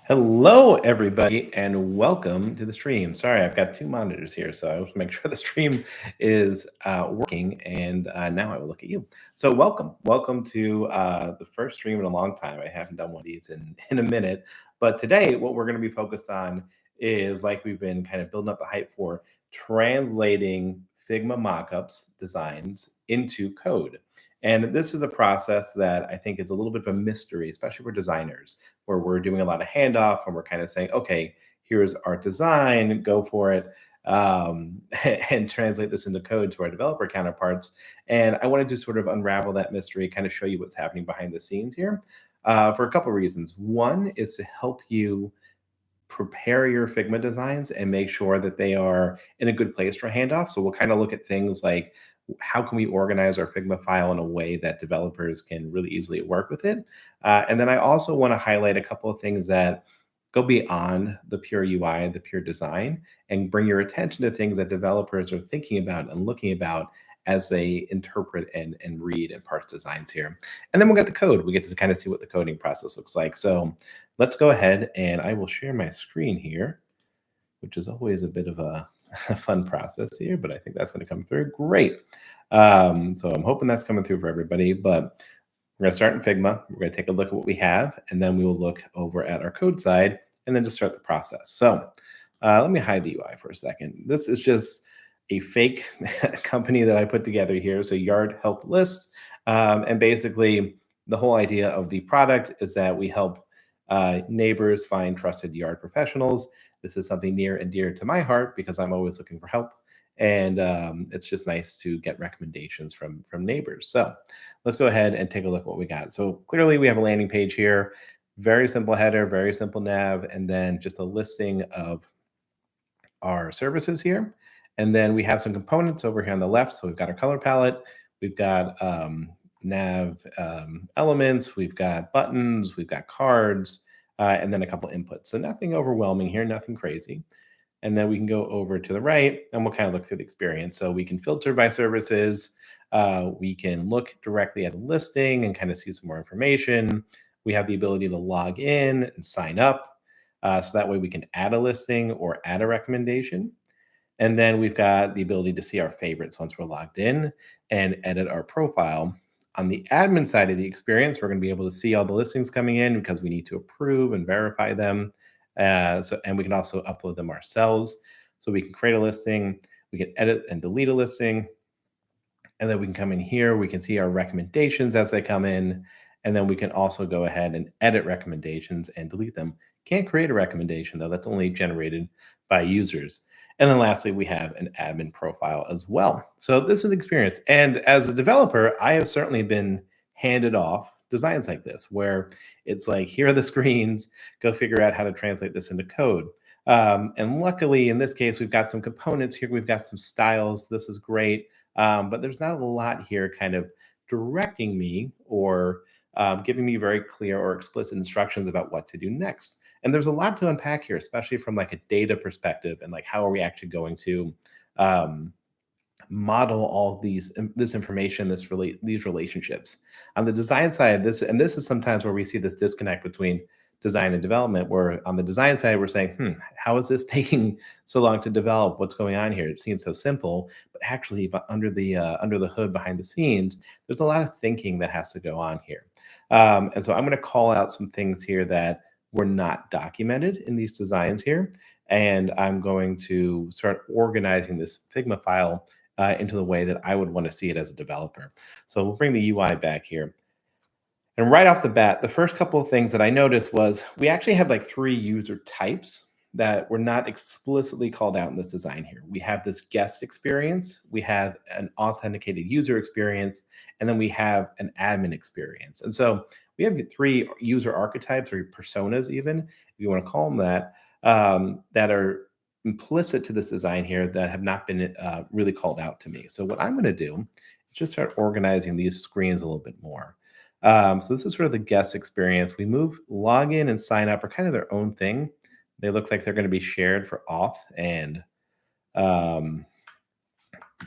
Hello, everybody, and welcome to the stream. Sorry, I've got two monitors here, so I want to make sure the stream is working. And now I will look at you. So, welcome to the first stream in a long time. I haven't done one of these in a minute, but today, what we're going to be focused on is like we've been kind of building up the hype for translating Figma mockups designs into code. And this is a process that I think is a little bit of a mystery, especially for designers where we're doing a lot of handoff and we're kind of saying, okay, here's our design, go for it, and translate this into code to our developer counterparts. And I wanted to sort of unravel that mystery, kind of show you what's happening behind the scenes here for a couple of reasons. One is to help you prepare your Figma designs and make sure that they are in a good place for handoff. So we'll kind of look at things like how can we organize our Figma file in a way that developers can really easily work with it. And then I also want to highlight a couple of things that go beyond the pure UI, the pure design, and bring your attention to things that developers are thinking about and looking about as they interpret and read and parse designs here. And then we'll get to code. We get to kind of see what the coding process looks like. So let's go ahead and I will share my screen here, which is always a bit of a fun process here, but I think that's going to come through. Great. So I'm hoping that's coming through for everybody, but we're going to start in Figma. We're going to take a look at what we have, and then we will look over at our code side and then just start the process. So let me hide the UI for a second. This is just a fake company that I put together here. So Yard Help List. And basically, the whole idea of the product is that we help neighbors find trusted yard professionals. This is something near and dear to my heart because I'm always looking for help. And it's just nice to get recommendations from neighbors. So let's go ahead and take a look at what we got. So clearly we have a landing page here, very simple header, very simple nav, and then just a listing of our services here. And then we have some components over here on the left. So we've got our color palette, we've got nav elements, we've got buttons, we've got cards, and then a couple inputs. So nothing overwhelming here, nothing crazy. And then we can go over to the right and we'll kind of look through the experience. So we can filter by services. We can look directly at a listing and kind of see some more information. We have the ability to log in and sign up. So that way we can add a listing or add a recommendation. And then we've got the ability to see our favorites once we're logged in and edit our profile. On the admin side of the experience, we're going to be able to see all the listings coming in because we need to approve and verify them. And we can also upload them ourselves. So we can create a listing, we can edit and delete a listing, and then we can come in here, we can see our recommendations as they come in, and then we can also go ahead and edit recommendations and delete them. Can't create a recommendation though, that's only generated by users. And then lastly, we have an admin profile as well. So this is the experience. And as a developer, I have certainly been handed off designs like this, where it's like, here are the screens, go figure out how to translate this into code. And luckily, in this case, we've got some components here, we've got some styles. This is great. But there's not a lot here kind of directing me or giving me very clear or explicit instructions about what to do next. And there's a lot to unpack here, especially from like a data perspective and like how are we actually going to um, model all this information, these relationships. On the design side, this is sometimes where we see this disconnect between design and development, where on the design side we're saying, how is this taking so long to develop? What's going on here? It seems so simple, but actually under the hood behind the scenes, there's a lot of thinking that has to go on here. And so I'm going to call out some things here that were not documented in these designs here. And I'm going to start organizing this Figma file into the way that I would want to see it as a developer. So we'll bring the UI back here. And right off the bat, the first couple of things that I noticed was we actually have like three user types that were not explicitly called out in this design here. We have this guest experience, we have an authenticated user experience, and then we have an admin experience. And so we have three user archetypes or personas even, if you want to call them that are implicit to this design here that have not been really called out to me. So what I'm going to do is just start organizing these screens a little bit more. So this is sort of the guest experience. We move login and sign up are kind of their own thing. They look like they're going to be shared for auth, and um,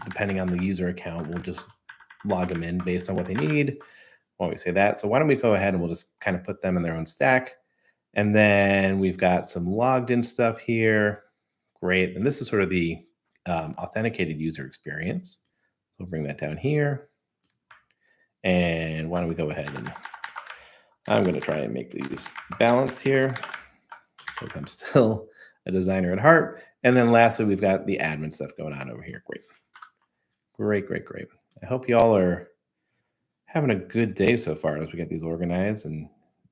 depending on the user account, we'll just log them in based on what they need. Why don't we say that? So why don't we go ahead and we'll just kind of put them in their own stack. And then we've got some logged in stuff here. Great. And this is sort of the authenticated user experience. So we'll bring that down here. And why don't we go ahead and I'm going to try and make these balanced here because I'm still a designer at heart. And then lastly, we've got the admin stuff going on over here. Great. Great, great, great. I hope you all are having a good day so far as we get these organized and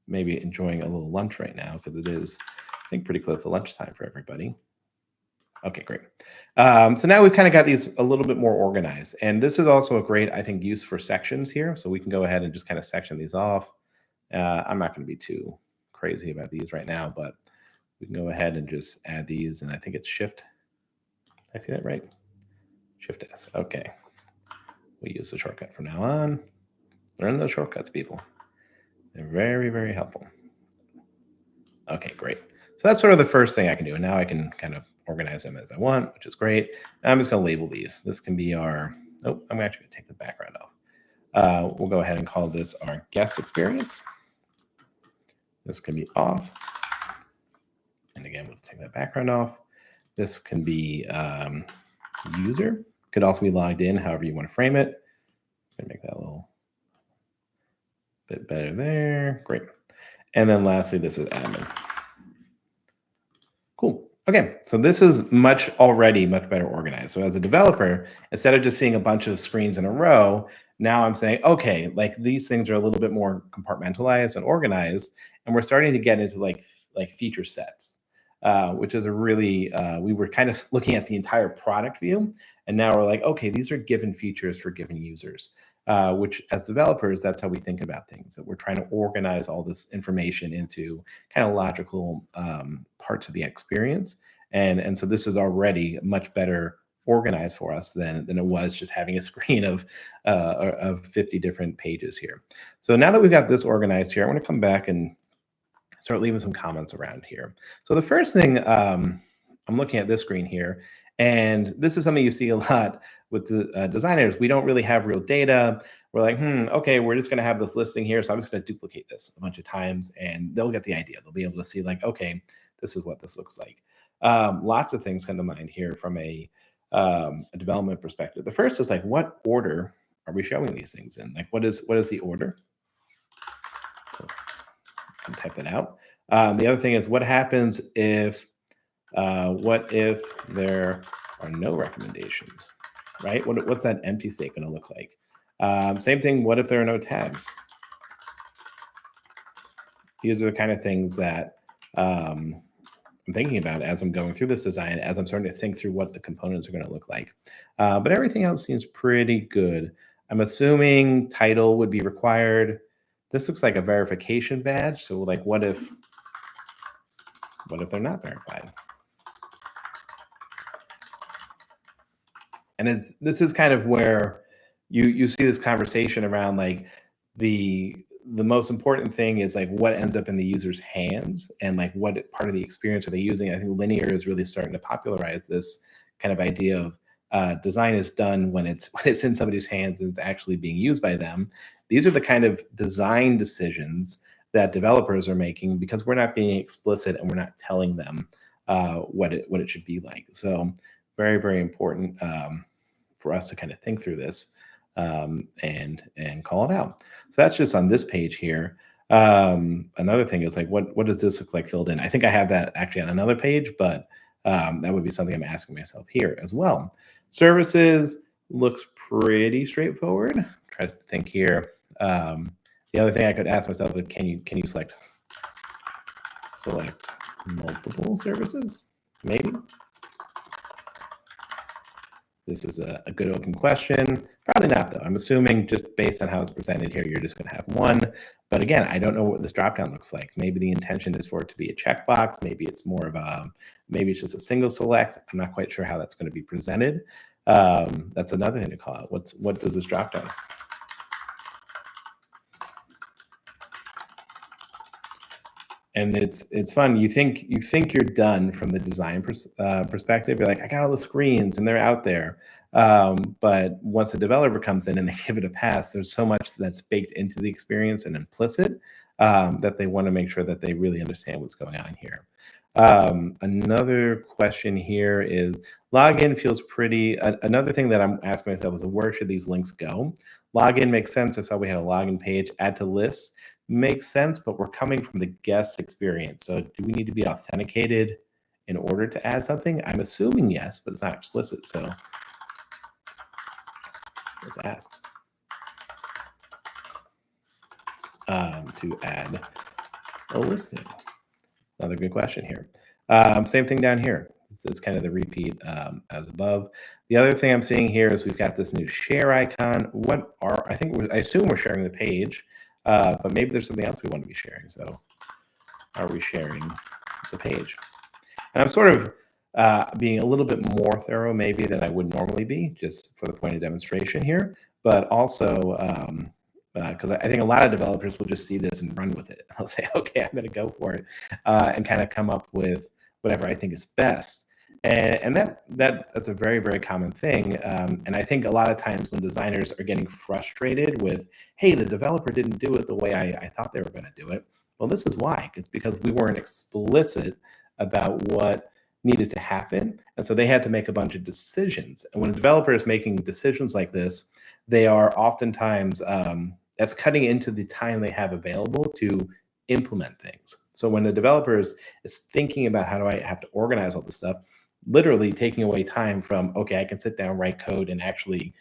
maybe enjoying a little lunch right now because it is, I think, pretty close to lunchtime for everybody. Okay, great. So now we've kind of got these a little bit more organized. And this is also a great, I think, use for sections here. So we can go ahead and just kind of section these off. I'm not going to be too crazy about these right now, but we can go ahead and just add these. And I think it's Shift. Did I see that right? Shift S. Okay. We use the shortcut from now on. Learn those shortcuts, people. They're very, very helpful. Okay, great. So that's sort of the first thing I can do. And now I can kind of organize them as I want, which is great. Now I'm just going to label these. This can be our, oh, I'm actually going to take the background off. We'll go ahead and call this our guest experience. This can be off. And again, we'll take that background off. This can be user. Could also be logged in, however you want to frame it. Make that a little bit better there. Great. And then lastly, this is admin. Cool. Okay, so this is already much better organized. So as a developer, instead of just seeing a bunch of screens in a row, now I'm saying, okay, like these things are a little bit more compartmentalized and organized, and we're starting to get into like feature sets, which is a really, we were kind of looking at the entire product view, and now we're like, okay, these are given features for given users. Which as developers, that's how we think about things, that we're trying to organize all this information into kind of logical parts of the experience. And so this is already much better organized for us than it was just having a screen of 50 different pages here. So now that we've got this organized here, I want to come back and start leaving some comments around here. So the first thing, I'm looking at this screen here, and this is something you see a lot with the designers. We don't really have real data. We're like, okay, we're just going to have this listing here. So I'm just going to duplicate this a bunch of times and they'll get the idea. They'll be able to see like, okay, this is what this looks like. Lots of things come to mind here from a development perspective. The first is like, what order are we showing these things in? Like, what is the order? So I can type that out. The other thing is what happens if there are no recommendations, right? What's that empty state going to look like? Same thing, what if there are no tags? These are the kind of things that I'm thinking about as I'm going through this design, as I'm starting to think through what the components are going to look like. But everything else seems pretty good. I'm assuming title would be required. This looks like a verification badge. So like, what if they're not verified? And this is kind of where you see this conversation around like the most important thing is like what ends up in the user's hands and like what part of the experience are they using. I think Linear is really starting to popularize this kind of idea of design is done when it's in somebody's hands and it's actually being used by them. These are the kind of design decisions that developers are making because we're not being explicit and we're not telling them what it should be like. So very, very important for us to kind of think through this and call it out. So that's just on this page here. Another thing is like, what does this look like filled in? I think I have that actually on another page, but that would be something I'm asking myself here as well. Services looks pretty straightforward. Try to think here. The other thing I could ask myself is, can you select multiple services? Maybe. This is a good open question. Probably not, though. I'm assuming just based on how it's presented here, you're just going to have one. But again, I don't know what this dropdown looks like. Maybe the intention is for it to be a checkbox. Maybe it's more of maybe it's just a single select. I'm not quite sure how that's going to be presented. That's another thing to call out. What does this dropdown? And it's fun. You think you're done from the design perspective. You're like, I got all the screens and they're out there. But once a developer comes in and they give it a pass, there's so much that's baked into the experience and implicit that they want to make sure that they really understand what's going on here. Another question here is login feels pretty. Another thing that I'm asking myself is where should these links go? Login makes sense. I saw we had a login page. Add to lists makes sense, but we're coming from the guest experience. So do we need to be authenticated in order to add something? I'm assuming yes, but it's not explicit. So let's ask to add a listing. Another good question here. Same thing down here. This is kind of the repeat as above. The other thing I'm seeing here is we've got this new share icon. I assume we're sharing the page, but maybe there's something else we want to be sharing. So are we sharing the page? And I'm sort of being a little bit more thorough maybe than I would normally be, just for the point of demonstration here, but also because I think a lot of developers will just see this and run with it. I'll say, okay, I'm going to go for it, and kind of come up with whatever I think is best. And that's a very, very common thing. And I think a lot of times when designers are getting frustrated with, hey, the developer didn't do it the way I thought they were going to do it. Well, this is why. It's because we weren't explicit about what needed to happen. And so they had to make a bunch of decisions. And when a developer is making decisions like this, they are oftentimes that's cutting into the time they have available to implement things. So when the developer is thinking about how do I have to organize all this stuff, literally taking away time from, okay, I can sit down, write code, and actually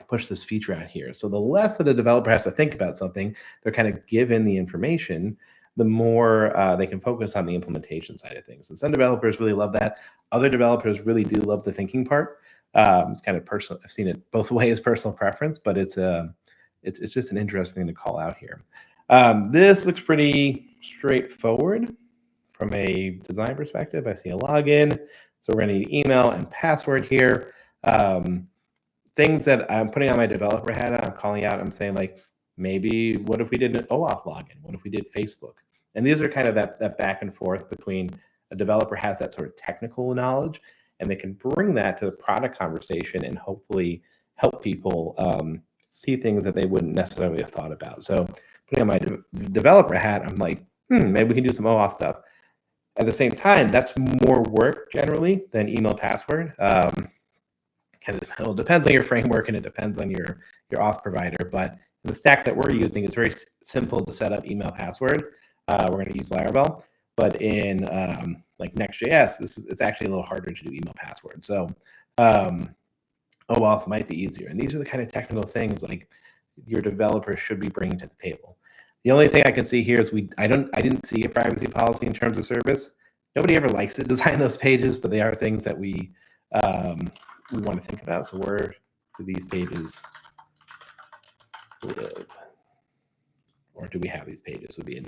push this feature out here. So the less that a developer has to think about something, they're kind of given the information, the more they can focus on the implementation side of things. And some developers really love that. Other developers really do love the thinking part. It's kind of personal. I've seen it both ways, personal preference, but it's just an interesting thing to call out here. This looks pretty straightforward from a design perspective. I see a login, so we're going to need email and password here. Things that I'm putting on my developer hat, I'm calling out. I'm saying like, maybe what if we did an OAuth login? What if we did Facebook? And these are kind of that back and forth between a developer has that sort of technical knowledge, and they can bring that to the product conversation and hopefully help people see things that they wouldn't necessarily have thought about. So putting on my developer hat, I'm like, maybe we can do some OAuth stuff. At the same time, that's more work generally than email password. It depends on your framework and it depends on your auth provider. But the stack that we're using is very simple to set up email password. We're going to use Laravel, but in like Next.js, it's actually a little harder to do email password. So OAuth might be easier. And these are the kind of technical things like your developer should be bringing to the table. The only thing I can see here is I didn't see a privacy policy in terms of service. Nobody ever likes to design those pages, but they are things that we want to think about. So where do these pages live? Or do we have these pages would be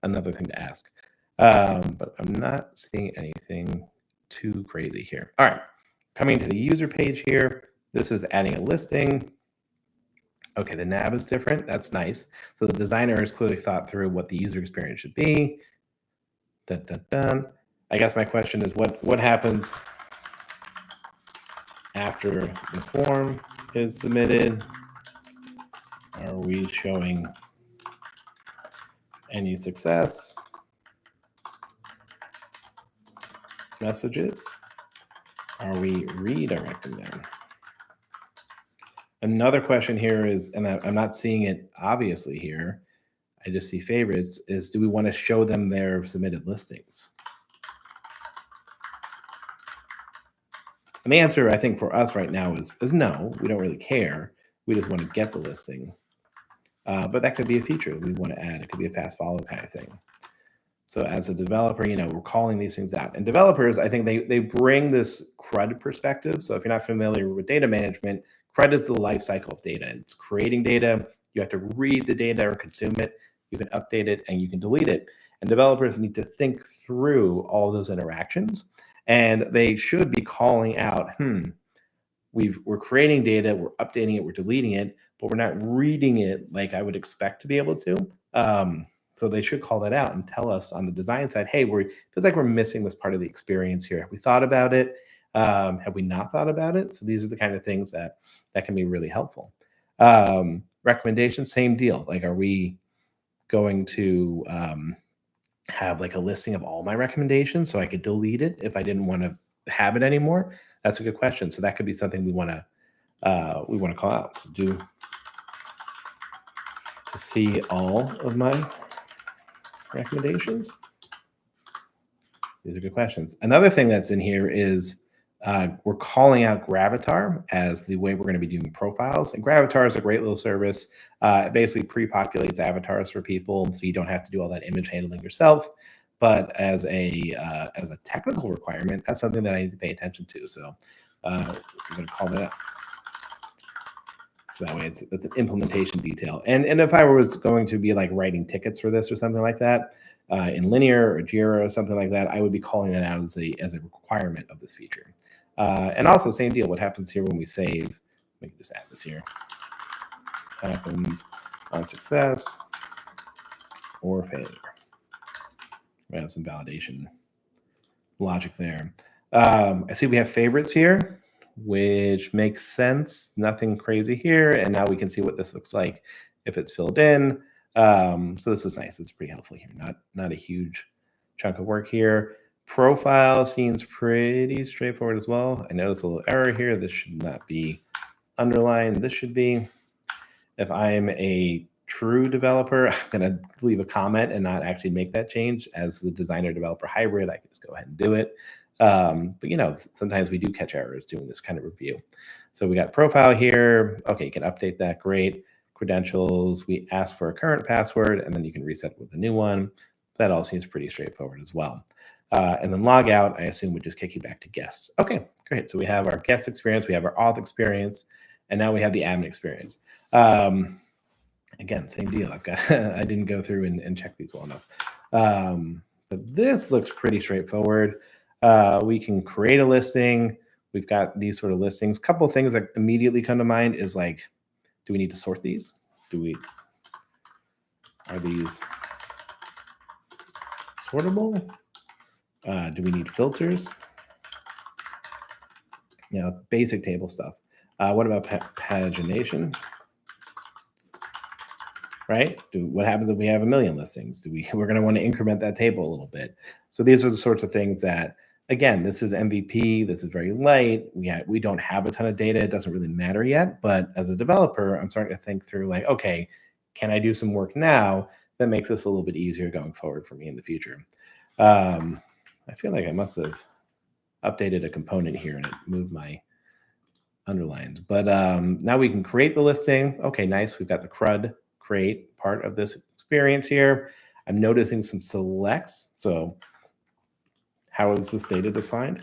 another thing to ask. But I'm not seeing anything too crazy here. All right, coming to the user page here. This is adding a listing. Okay, the nav is different. That's nice. So the designer has clearly thought through what the user experience should be. Dun, dun, dun. I guess my question is what happens after the form is submitted? Are we showing any success messages? Are we redirecting them? Another question here is, and I'm not seeing it obviously here, I just see favorites, is do we want to show them their submitted listings? And the answer, I think, for us right now is no, we don't really care. We just want to get the listing. But that could be a feature we want to add. It could be a fast follow kind of thing. So as a developer, we're calling these things out. And developers, I think they bring this CRUD perspective. So if you're not familiar with data management, CRUD is the life cycle of data. It's creating data. You have to read the data or consume it. You can update it and you can delete it. And developers need to think through all those interactions. And they should be calling out, we're creating data, we're updating it, we're deleting it, but we're not reading it like I would expect to be able to. So they should call that out and tell us on the design side, hey, feels like we're missing this part of the experience here. Have we thought about it? Have we not thought about it? So these are the kind of things that can be really helpful. Recommendations, same deal. Like, are we going to have like a listing of all my recommendations so I could delete it if I didn't want to have it anymore? That's a good question. So that could be something we want to call out. So do to see all of my recommendations. These are good questions. Another thing that's in here is we're calling out Gravatar as the way we're going to be doing profiles. And Gravatar is a great little service. It basically pre-populates avatars for people, so you don't have to do all that image handling yourself. But as a technical requirement, that's something that I need to pay attention to. So I'm going to call that out. So that way it's an implementation detail. And if I was going to be like writing tickets for this or something like that, in Linear or Jira or something like that, I would be calling that out as a requirement of this feature. And also, same deal. What happens here when we save? Let me just add this here. Happens on success or failure. We have some validation logic there. I see we have favorites here, which makes sense. Nothing crazy here. And now we can see what this looks like if it's filled in. So this is nice. It's pretty helpful here. Not a huge chunk of work here. Profile seems pretty straightforward as well. I notice a little error here. This should not be underlined. This should be. If I'm a true developer, I'm going to leave a comment and not actually make that change. As the designer developer hybrid, I can just go ahead and do it. But sometimes we do catch errors doing this kind of review. So we got profile here. Okay, you can update that. Great. Credentials, we ask for a current password, and then you can reset it with a new one. That all seems pretty straightforward as well. And then log out, I assume, would just kick you back to guest. Okay, great. So we have our guest experience, we have our auth experience, and now we have the admin experience. Again, same deal. I didn't go through and check these well enough. But this looks pretty straightforward. We can create a listing. We've got these sort of listings. A couple of things that immediately come to mind is like, do we need to sort these? Are these sortable? Do we need filters? Basic table stuff. What about pagination? Right? What happens if we have a million listings? We're going to want to increment that table a little bit. So these are the sorts of things that, again, this is MVP. This is very light. We don't have a ton of data. It doesn't really matter yet. But as a developer, I'm starting to think through like, okay, can I do some work now that makes this a little bit easier going forward for me in the future? I feel like I must have updated a component here and it moved my underlines. But now we can create the listing. Okay, nice. We've got the CRUD create part of this experience here. I'm noticing some selects. So how is this data defined?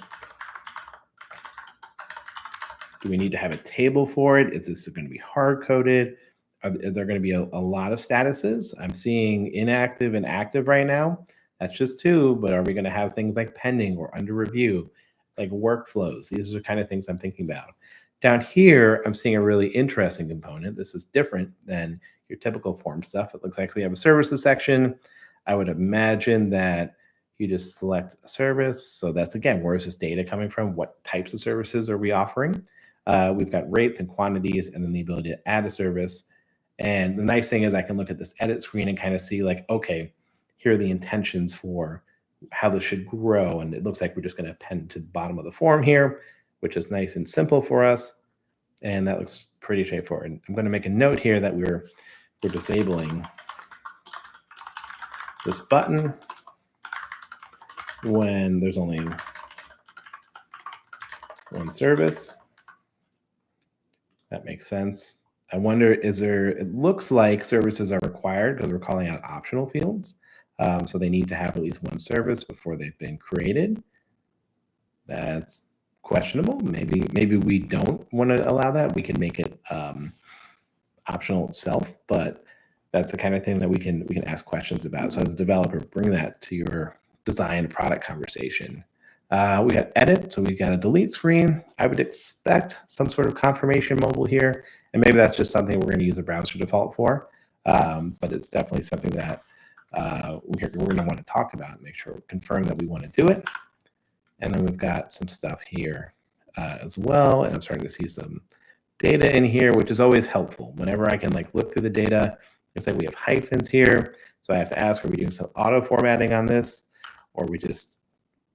Do we need to have a table for it? Is this going to be hard-coded? Are there going to be a lot of statuses? I'm seeing inactive and active right now. That's just two, but are we going to have things like pending or under review, like workflows? These are the kind of things I'm thinking about. Down here, I'm seeing a really interesting component. This is different than your typical form stuff. It looks like we have a services section. I would imagine that you just select a service. So that's, again, where is this data coming from? What types of services are we offering? We've got rates and quantities, and then the ability to add a service. And the nice thing is I can look at this edit screen and kind of see like, okay, here are the intentions for how this should grow. And it looks like we're just going to append to the bottom of the form here, which is nice and simple for us. And that looks pretty straightforward. I'm going to make a note here that we're disabling this button when there's only one service. That makes sense. I wonder, it looks like services are required because we're calling out optional fields. So they need to have at least one service before they've been created. That's questionable. Maybe we don't want to allow that. We can make it optional itself, but that's the kind of thing that we can ask questions about. So as a developer, bring that to your design product conversation. We got edit, so we've got a delete screen. I would expect some sort of confirmation mobile here, and maybe that's just something we're going to use a browser default for, but it's definitely something that we're going to want to talk about and make sure confirm that we want to do it. And then we've got some stuff here as well, and I'm starting to see some data in here, which is always helpful. Whenever I can like look through the data, it's like we have hyphens here. So I have to ask, are we doing some auto formatting on this, or are we just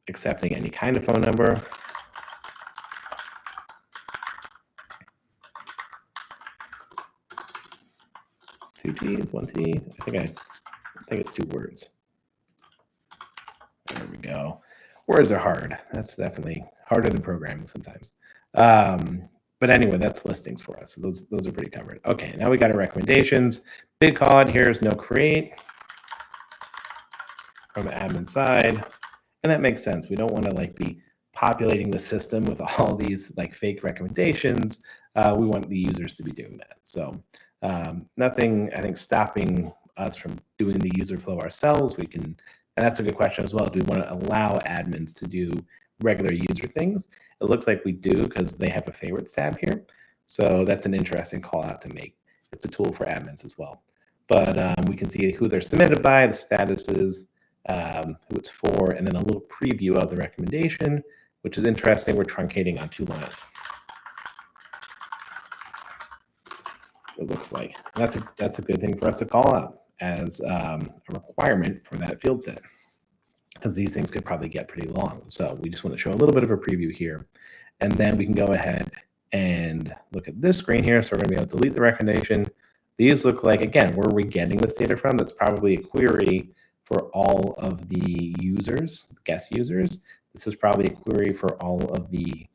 accepting any kind of phone number? Two T's, one T. I think it's 2 words. There we go. Words are hard. That's definitely harder than programming sometimes. But anyway, that's listings for us. So those are pretty covered. Okay, now we got our recommendations. Big call out here is no create from the admin side. And that makes sense. We don't want to like be populating the system with all these like fake recommendations. We want the users to be doing that. So nothing, I think, stopping us from doing the user flow ourselves. We can, and that's a good question as well. Do we want to allow admins to do regular user things? It looks like we do because they have a favorites tab here. So that's an interesting call out to make. It's a tool for admins as well. But we can see who they're submitted by, the statuses, who it's for, and then a little preview of the recommendation, which is interesting. We're truncating on 2 lines. It looks like that's a good thing for us to call out as a requirement for that field set, because these things could probably get pretty long. So we just want to show a little bit of a preview here, and then we can go ahead and look at this screen here. So we're going to be able to delete the recommendation. These look like, again, where are we getting this data from? That's probably a query for all of the users, guest users. This is probably a query for all of the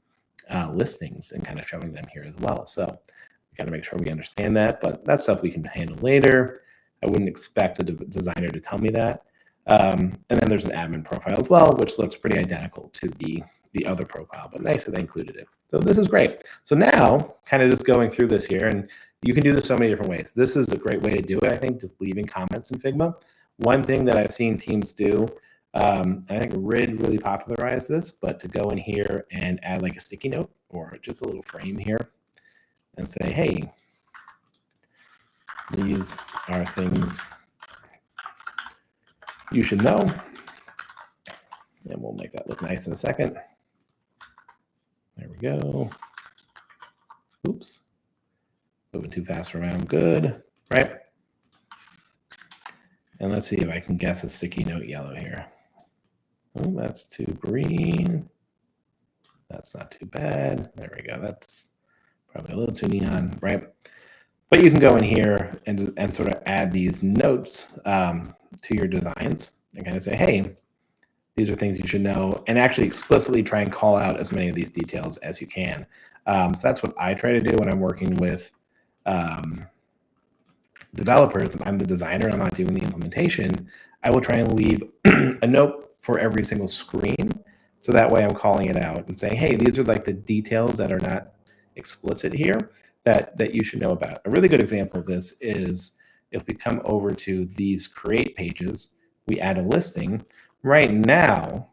listings and kind of showing them here as well. So we got to make sure we understand that, but that's stuff we can handle later. I wouldn't expect a designer to tell me that. And then there's an admin profile as well, which looks pretty identical to the other profile, but nice that they included it. So this is great. So now, kind of just going through this here, and you can do this so many different ways. This is a great way to do it, I think, just leaving comments in Figma. One thing that I've seen teams do, I think RID really popularized this, but to go in here and add like a sticky note or just a little frame here and say, hey, these are things you should know. And we'll make that look nice in a second. There we go. Oops. Moving too fast around. Good. Right. And let's see if I can guess a sticky note yellow here. Oh, that's too green. That's not too bad. There we go. That's probably a little too neon, right? But you can go in here and sort of add these notes to your designs and kind of say, hey, these are things you should know, and actually explicitly try and call out as many of these details as you can. So that's what I try to do when I'm working with developers. I'm the designer, I'm not doing the implementation. I will try and leave a note for every single screen. So that way I'm calling it out and saying, hey, these are like the details that are not explicit here that you should know about. A really good example of this is if we come over to these create pages, we add a listing. Right now,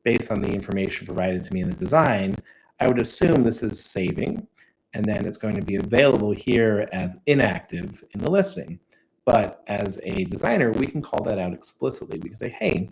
based on the information provided to me in the design, I would assume this is saving, and then it's going to be available here as inactive in the listing. But as a designer, we can call that out explicitly. We can say, hey,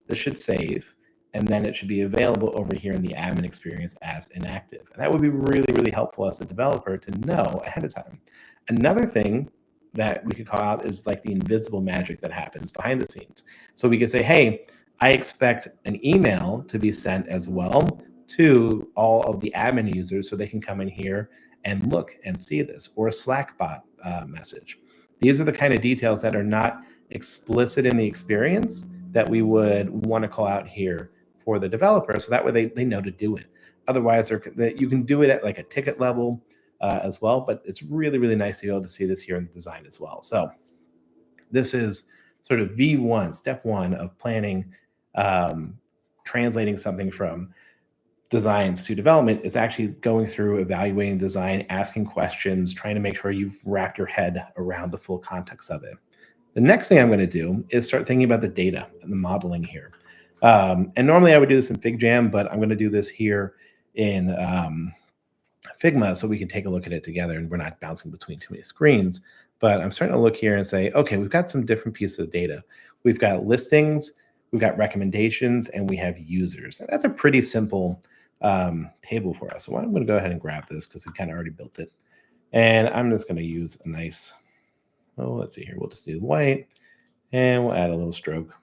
this should save, and then it should be available over here in the admin experience as inactive. And that would be really, really helpful as a developer to know ahead of time. Another thing that we could call out is like the invisible magic that happens behind the scenes. So we could say, hey, I expect an email to be sent as well to all of the admin users so they can come in here and look and see this, or a Slack bot message. These are the kind of details that are not explicit in the experience that we would want to call out here for the developer, so that way they know to do it. Otherwise, you can do it at like a ticket level as well, but it's really, really nice to be able to see this here in the design as well. So this is sort of V1, step 1 of planning, translating something from designs to development is actually going through, evaluating design, asking questions, trying to make sure you've wrapped your head around the full context of it. The next thing I'm going to do is start thinking about the data and the modeling here. And normally I would do this in FigJam, but I'm going to do this here in Figma so we can take a look at it together and we're not bouncing between too many screens. But I'm starting to look here and say, okay, we've got some different pieces of data. We've got listings, we've got recommendations, and we have users. And that's a pretty simple table for us. So I'm going to go ahead and grab this because we kind of already built it. And I'm just going to use a nice, let's see here. We'll just do white. And we'll add a little stroke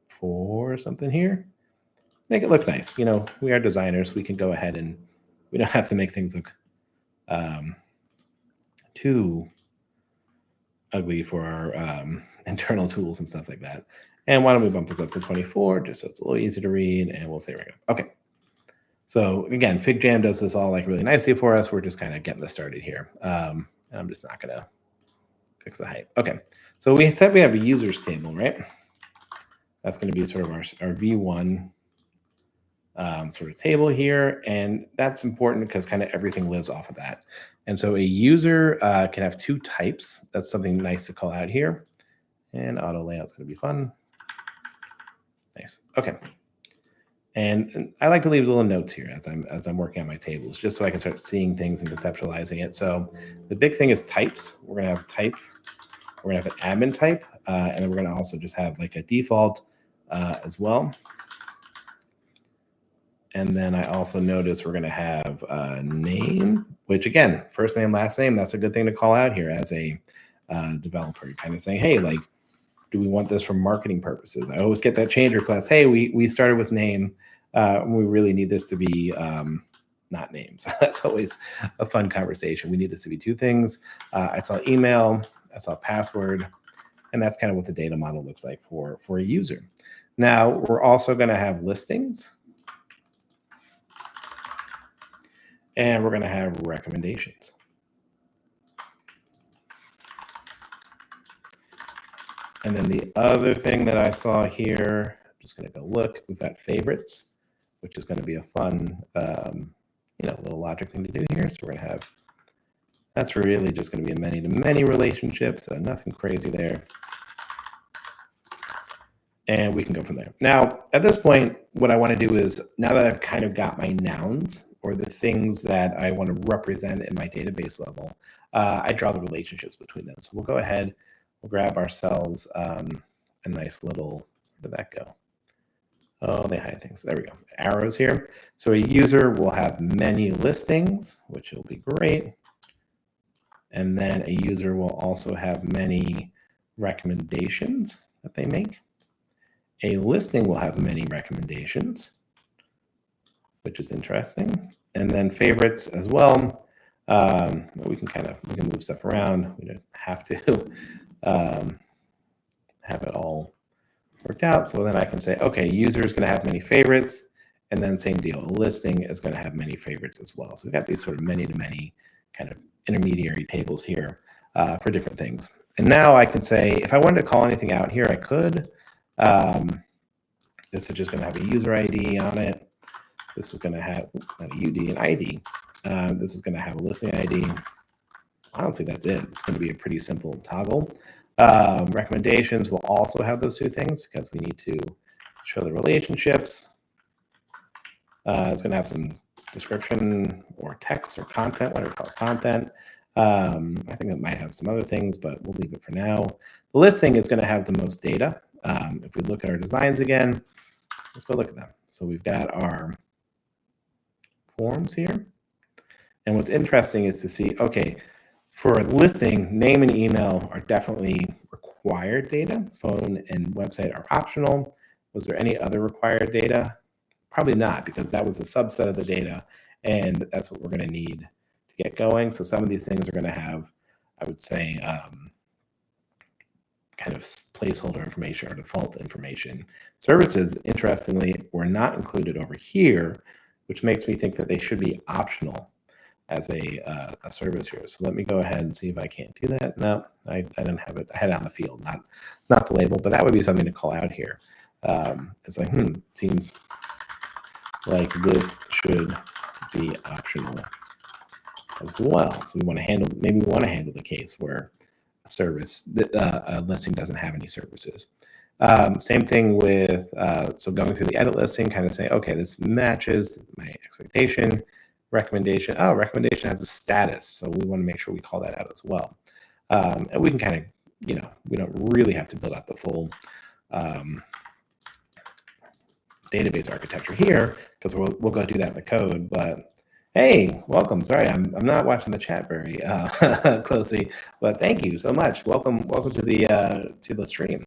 for something here. Make it look nice. You know, we are designers. We can go ahead and we don't have to make things look too ugly for our internal tools and stuff like that. And why don't we bump this up to 24 just so it's a little easier to read, and we'll say regular. Okay. So again, FigJam does this all like really nicely for us. We're just kind of getting this started here. And I'm just not gonna fix the height. Okay. So we said we have a users table, right? That's going to be sort of our V1 sort of table here. And that's important because kind of everything lives off of that. And so a user can have two types. That's something nice to call out here. And auto layout is going to be fun. Nice. Okay. And I like to leave little notes here as I'm working on my tables, just so I can start seeing things and conceptualizing it. So the big thing is types. We're going to have type. We're going to have an admin type. And then we're going to also just have like a default as well. And then I also notice we're going to have a name, which again, first name, last name, that's a good thing to call out here as a developer. You're kind of saying, hey, like, do we want this for marketing purposes? I always get that change request. Hey, we started with name. We really need this to be not names. That's always a fun conversation. We need this to be two things. I saw email, I saw password, and that's kind of what the data model looks like for a user. Now, we're also going to have listings. And we're going to have recommendations. And then the other thing that I saw here, I'm just going to go look, we've got favorites, which is going to be a fun, little logic thing to do here. So we're going to have, that's really just going to be a many-to-many relationship, so nothing crazy there. And we can go from there. Now, at this point, what I want to do is, now that I've kind of got my nouns, or the things that I want to represent in my database level, I draw the relationships between them. So we'll go ahead, we'll grab ourselves a nice little, where did that go? Oh, they hide things. There we go. Arrows here. So a user will have many listings, which will be great. And then a user will also have many recommendations that they make. A listing will have many recommendations, which is interesting. And then favorites as well. We can move stuff around. We don't have to have it all worked out. So then I can say, okay, user is going to have many favorites, and then same deal. A listing is going to have many favorites as well. So we've got these sort of many-to-many kind of intermediary tables here for different things. And now I can say, if I wanted to call anything out here, I could. This is just going to have a user ID on it. This is going to have not a UD, an ID. This is going to have a listing ID. Honestly, that's it. It's going to be a pretty simple toggle. Recommendations will also have those two things because we need to show the relationships. It's going to have some description or text or content, whatever we call it, content. I think it might have some other things, but we'll leave it for now. The listing is going to have the most data. If we look at our designs again, let's go look at them. So we've got our forms here. And what's interesting is to see, okay, for a listing, name and email are definitely required data. Phone and website are optional. Was there any other required data? Probably not, because that was the subset of the data, and that's what we're going to need to get going. So some of these things are going to have, I would say, kind of placeholder information or default information. Services, interestingly, were not included over here, which makes me think that they should be optional as a service here. So let me go ahead and see if I can't do that. No, I didn't have it. I had it on the field, not the label, but that would be something to call out here. It's like, seems like this should be optional as well. So we want to handle, maybe we want to handle the case where a service, a listing doesn't have any services. Same thing with, so going through the edit listing, kind of saying, okay, this matches my expectation. Recommendation, recommendation has a status, so we want to make sure we call that out as well. And we can kind of, we don't really have to build out the full database architecture here, because we'll go do that in the code. But hey, welcome. Sorry, I'm not watching the chat very closely, but thank you so much. Welcome to the stream.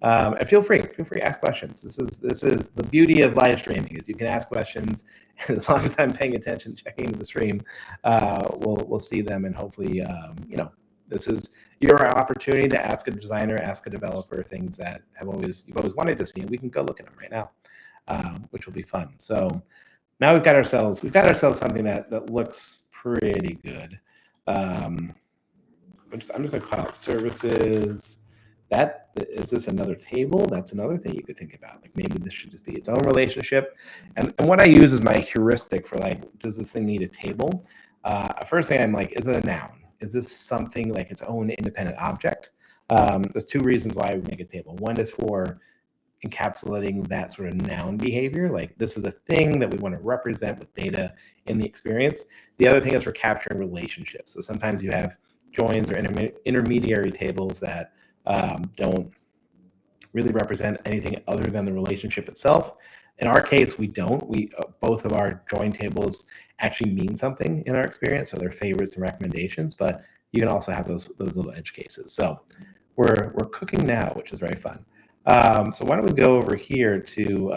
And feel free to ask questions. This is the beauty of live streaming is you can ask questions, and as long as I'm paying attention, checking into the stream, we'll see them, and hopefully, this is your opportunity to ask a designer, ask a developer things that you've always wanted to see, and we can go look at them right now, which will be fun. So now we've got ourselves something that looks pretty good. I'm just going to call out services. That is this another table? That's another thing you could think about. Like maybe this should just be its own relationship. And what I use is my heuristic for like, does this thing need a table? First thing I'm like, is it a noun? Is this something like its own independent object? There's two reasons why I would make a table. One is for encapsulating that sort of noun behavior. Like this is a thing that we want to represent with data in the experience. The other thing is for capturing relationships. So sometimes you have joins or intermediary tables that don't really represent anything other than the relationship itself. In our case, we don't. We both of our join tables actually mean something in our experience, so they're favorites and recommendations. But you can also have those little edge cases. So we're cooking now, which is very fun. So why don't we go over here to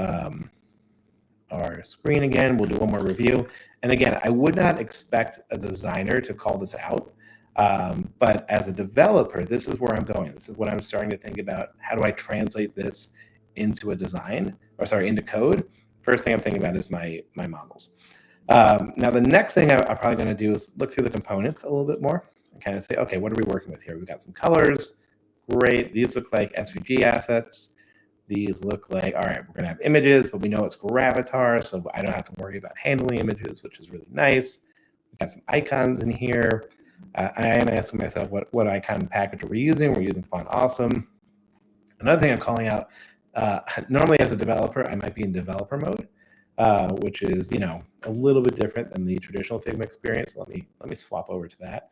our screen again. We'll do one more review. And again, I would not expect a designer to call this out. But as a developer, this is where I'm going. This is what I'm starting to think about. How do I translate this into a design, into code? First thing I'm thinking about is my models. Now, the next thing I'm probably going to do is look through the components a little bit more and kind of say, okay, what are we working with here? We've got some colors. Great. These look like SVG assets. These look like, all right, we're going to have images, but we know it's Gravatar, so I don't have to worry about handling images, which is really nice. We've got some icons in here. I am asking myself what icon package are we using? We're using Font Awesome. Another thing I'm calling out, normally as a developer, I might be in developer mode, which is a little bit different than the traditional Figma experience. Let me swap over to that.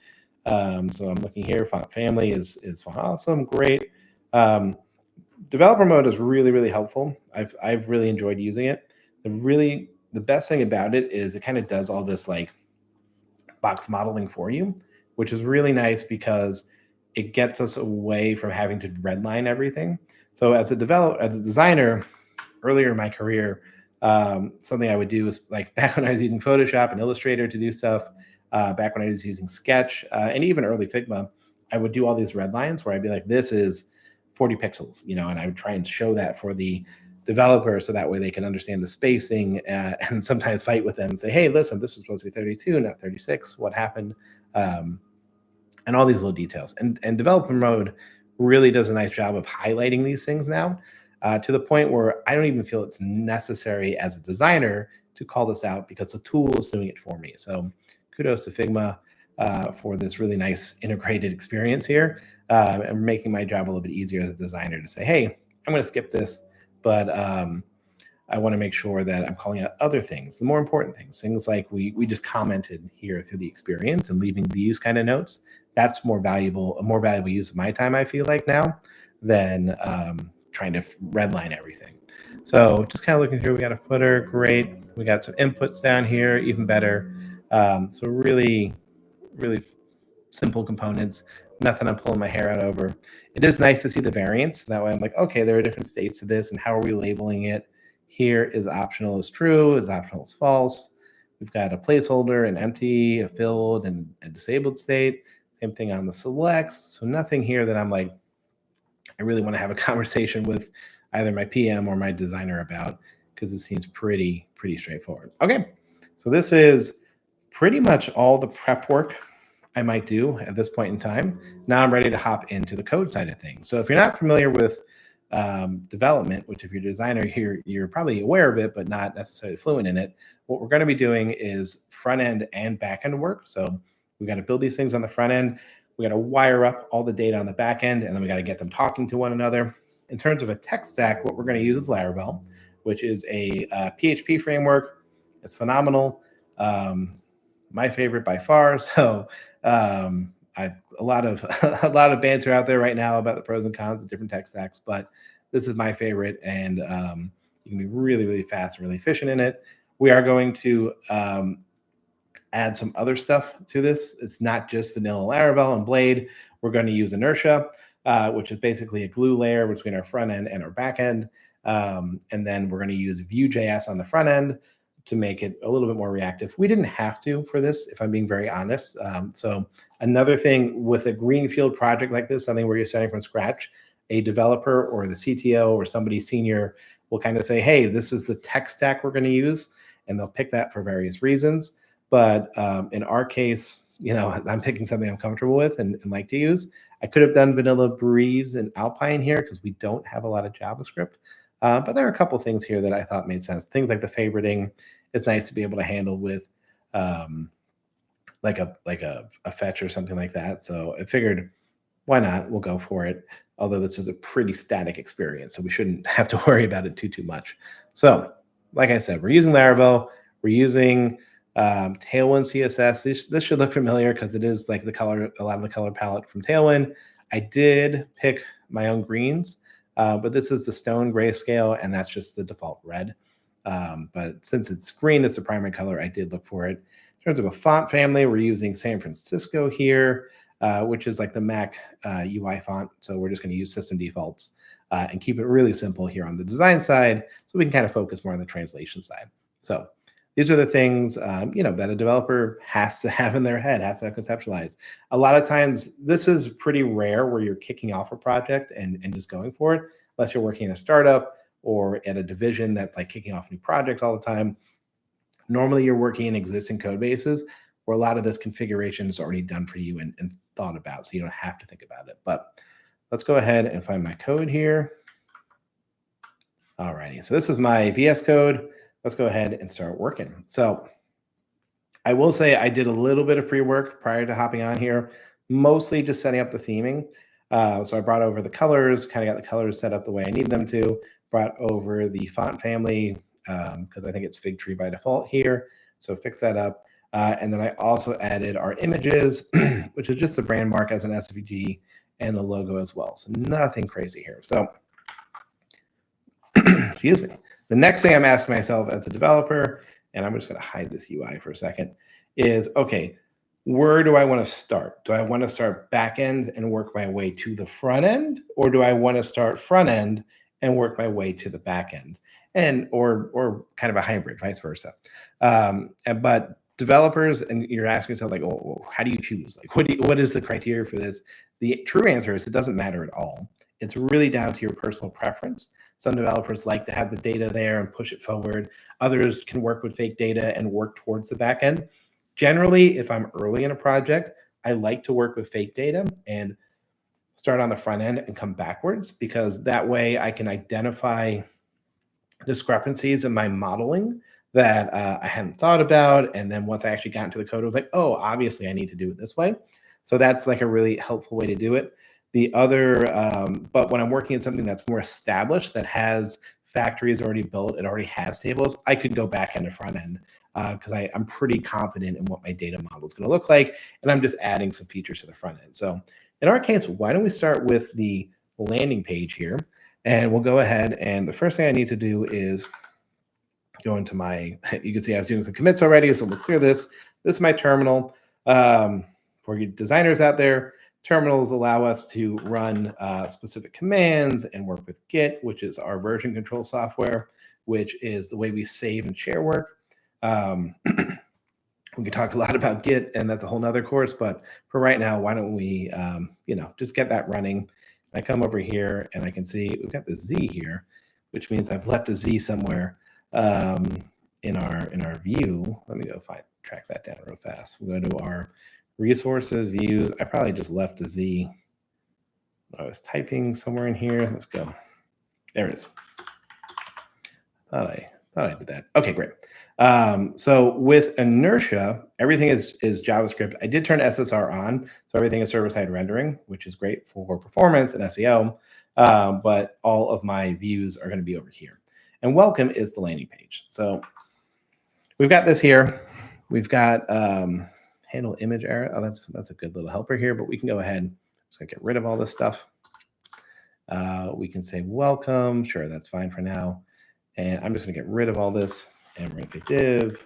So I'm looking here. Font family is Font Awesome. Great. Developer mode is really, really helpful. I've really enjoyed using it. The best thing about it is it kind of does all this like box modeling for you, which is really nice because it gets us away from having to redline everything. So as a designer, earlier in my career, something I would do is like back when I was using Photoshop and Illustrator to do stuff, back when I was using Sketch, and even early Figma, I would do all these red lines where I'd be like, this is 40 pixels, and I would try and show that for the developer so that way they can understand the spacing and sometimes fight with them and say, hey, listen, this is supposed to be 32, not 36. What happened? And all these little details. And developer mode really does a nice job of highlighting these things now to the point where I don't even feel it's necessary as a designer to call this out because the tool is doing it for me. So kudos to Figma for this really nice integrated experience here and making my job a little bit easier as a designer to say, hey, I'm going to skip this, but I want to make sure that I'm calling out other things, the more important things like we just commented here through the experience and leaving these kind of notes. That's a more valuable use of my time, I feel like now, than trying to redline everything. So just kind of looking through, we got a footer, great. We got some inputs down here, even better. So really, really simple components, nothing I'm pulling my hair out over. It is nice to see the variance. That way I'm like, okay, there are different states to this and how are we labeling it? Here is optional is true, is optional is false. We've got a placeholder, an empty, a filled, and a disabled state. Same thing on the selects. So nothing here that I'm like, I really want to have a conversation with either my PM or my designer about because it seems pretty straightforward. Okay, so this is pretty much all the prep work I might do at this point in time. Now I'm ready to hop into the code side of things. So if you're not familiar with development, which if you're a designer here, you're probably aware of it, but not necessarily fluent in it. What we're going to be doing is front end and back end work. So we got to build these things on the front end. We got to wire up all the data on the back end, and then we got to get them talking to one another. In terms of a tech stack, what we're going to use is Laravel, which is a PHP framework. It's phenomenal. My favorite by far. So a lot of banter out there right now about the pros and cons of different tech stacks, but this is my favorite, and you can be really, really fast and really efficient in it. We are going to add some other stuff to this. It's not just vanilla Laravel and Blade. We're going to use Inertia. which is basically a glue layer between our front end and our back end. And then we're going to use Vue.js on the front end to make it a little bit more reactive. We didn't have to for this, if I'm being very honest. So another thing with a greenfield project like this, something where you're starting from scratch, a developer or the CTO or somebody senior will kind of say, hey, this is the tech stack we're going to use, and they'll pick that for various reasons. But in our case, I'm picking something I'm comfortable with and like to use. I could have done Vanilla Breeze and Alpine here because we don't have a lot of JavaScript. But there are a couple things here that I thought made sense. Things like the favoriting is nice to be able to handle with like a fetch or something like that. So I figured, why not? We'll go for it. Although this is a pretty static experience, so we shouldn't have to worry about it too much. So, like I said, we're using Laravel. We're using Tailwind CSS. This should look familiar because it is like a lot of the color palette from Tailwind. I did pick my own greens, but this is the stone grayscale, and that's just the default red. But since it's green, it's the primary color, I did look for it. In terms of a font family, we're using San Francisco here, which is like the Mac UI font. So we're just going to use system defaults and keep it really simple here on the design side, so we can kind of focus more on the translation side. So these are the things that a developer has to have in their head, has to have conceptualized. A lot of times, this is pretty rare where you're kicking off a project and just going for it, unless you're working in a startup or at a division that's like kicking off a new project all the time. Normally, you're working in existing code bases where a lot of this configuration is already done for you and thought about, so you don't have to think about it. But let's go ahead and find my code here. All righty, so this is my VS Code. Let's go ahead and start working. So I will say I did a little bit of pre-work prior to hopping on here, mostly just setting up the theming. So I brought over the colors, kind of got the colors set up the way I need them to, brought over the font family, because I think it's Fig Tree by default here. So fix that up. And then I also added our images, which is just the brand mark as an SVG and the logo as well. So nothing crazy here. So excuse me. The next thing I'm asking myself as a developer, and I'm just going to hide this UI for a second, is, okay, where do I want to start? Do I want to start back end and work my way to the front end? Or do I want to start front end and work my way to the back end? And or kind of a hybrid, vice versa. But developers, and you're asking yourself, like, oh, how do you choose? Like, what is the criteria for this? The true answer is it doesn't matter at all. It's really down to your personal preference. Some developers like to have the data there and push it forward. Others can work with fake data and work towards the back end. Generally, if I'm early in a project, I like to work with fake data and start on the front end and come backwards, because that way I can identify discrepancies in my modeling that I hadn't thought about. And then once I actually got into the code, I was like, oh, obviously I need to do it this way. So that's like a really helpful way to do it. The other, but when I'm working in something that's more established, that has factories already built, it already has tables, I could go back end to front end because I'm pretty confident in what my data model is going to look like. And I'm just adding some features to the front end. So in our case, why don't we start with the landing page here? And we'll go ahead, and the first thing I need to do is go into my, you can see I was doing some commits already, so we'll clear this. This is my terminal. For you designers out there, terminals allow us to run specific commands and work with Git, which is our version control software, which is the way we save and share work. We could talk a lot about Git, and that's a whole nother course, but for right now, why don't we just get that running. I come over here and I can see we've got the Z here, which means I've left a Z somewhere in our view. Let me go track that down real fast. We'll go to our resources, views. I probably just left a Z. I was typing somewhere in here. Let's go. There it is. Thought I did that. Okay, great. So with Inertia, everything is JavaScript. I did turn SSR on, so everything is server-side rendering, which is great for performance and SEO. But all of my views are going to be over here. And welcome is the landing page. So we've got this here. We've got handle image error. Oh, that's a good little helper here. But we can go ahead. Just gonna get rid of all this stuff. We can say welcome. Sure, that's fine for now. And I'm just going to get rid of all this. And we're going to say div.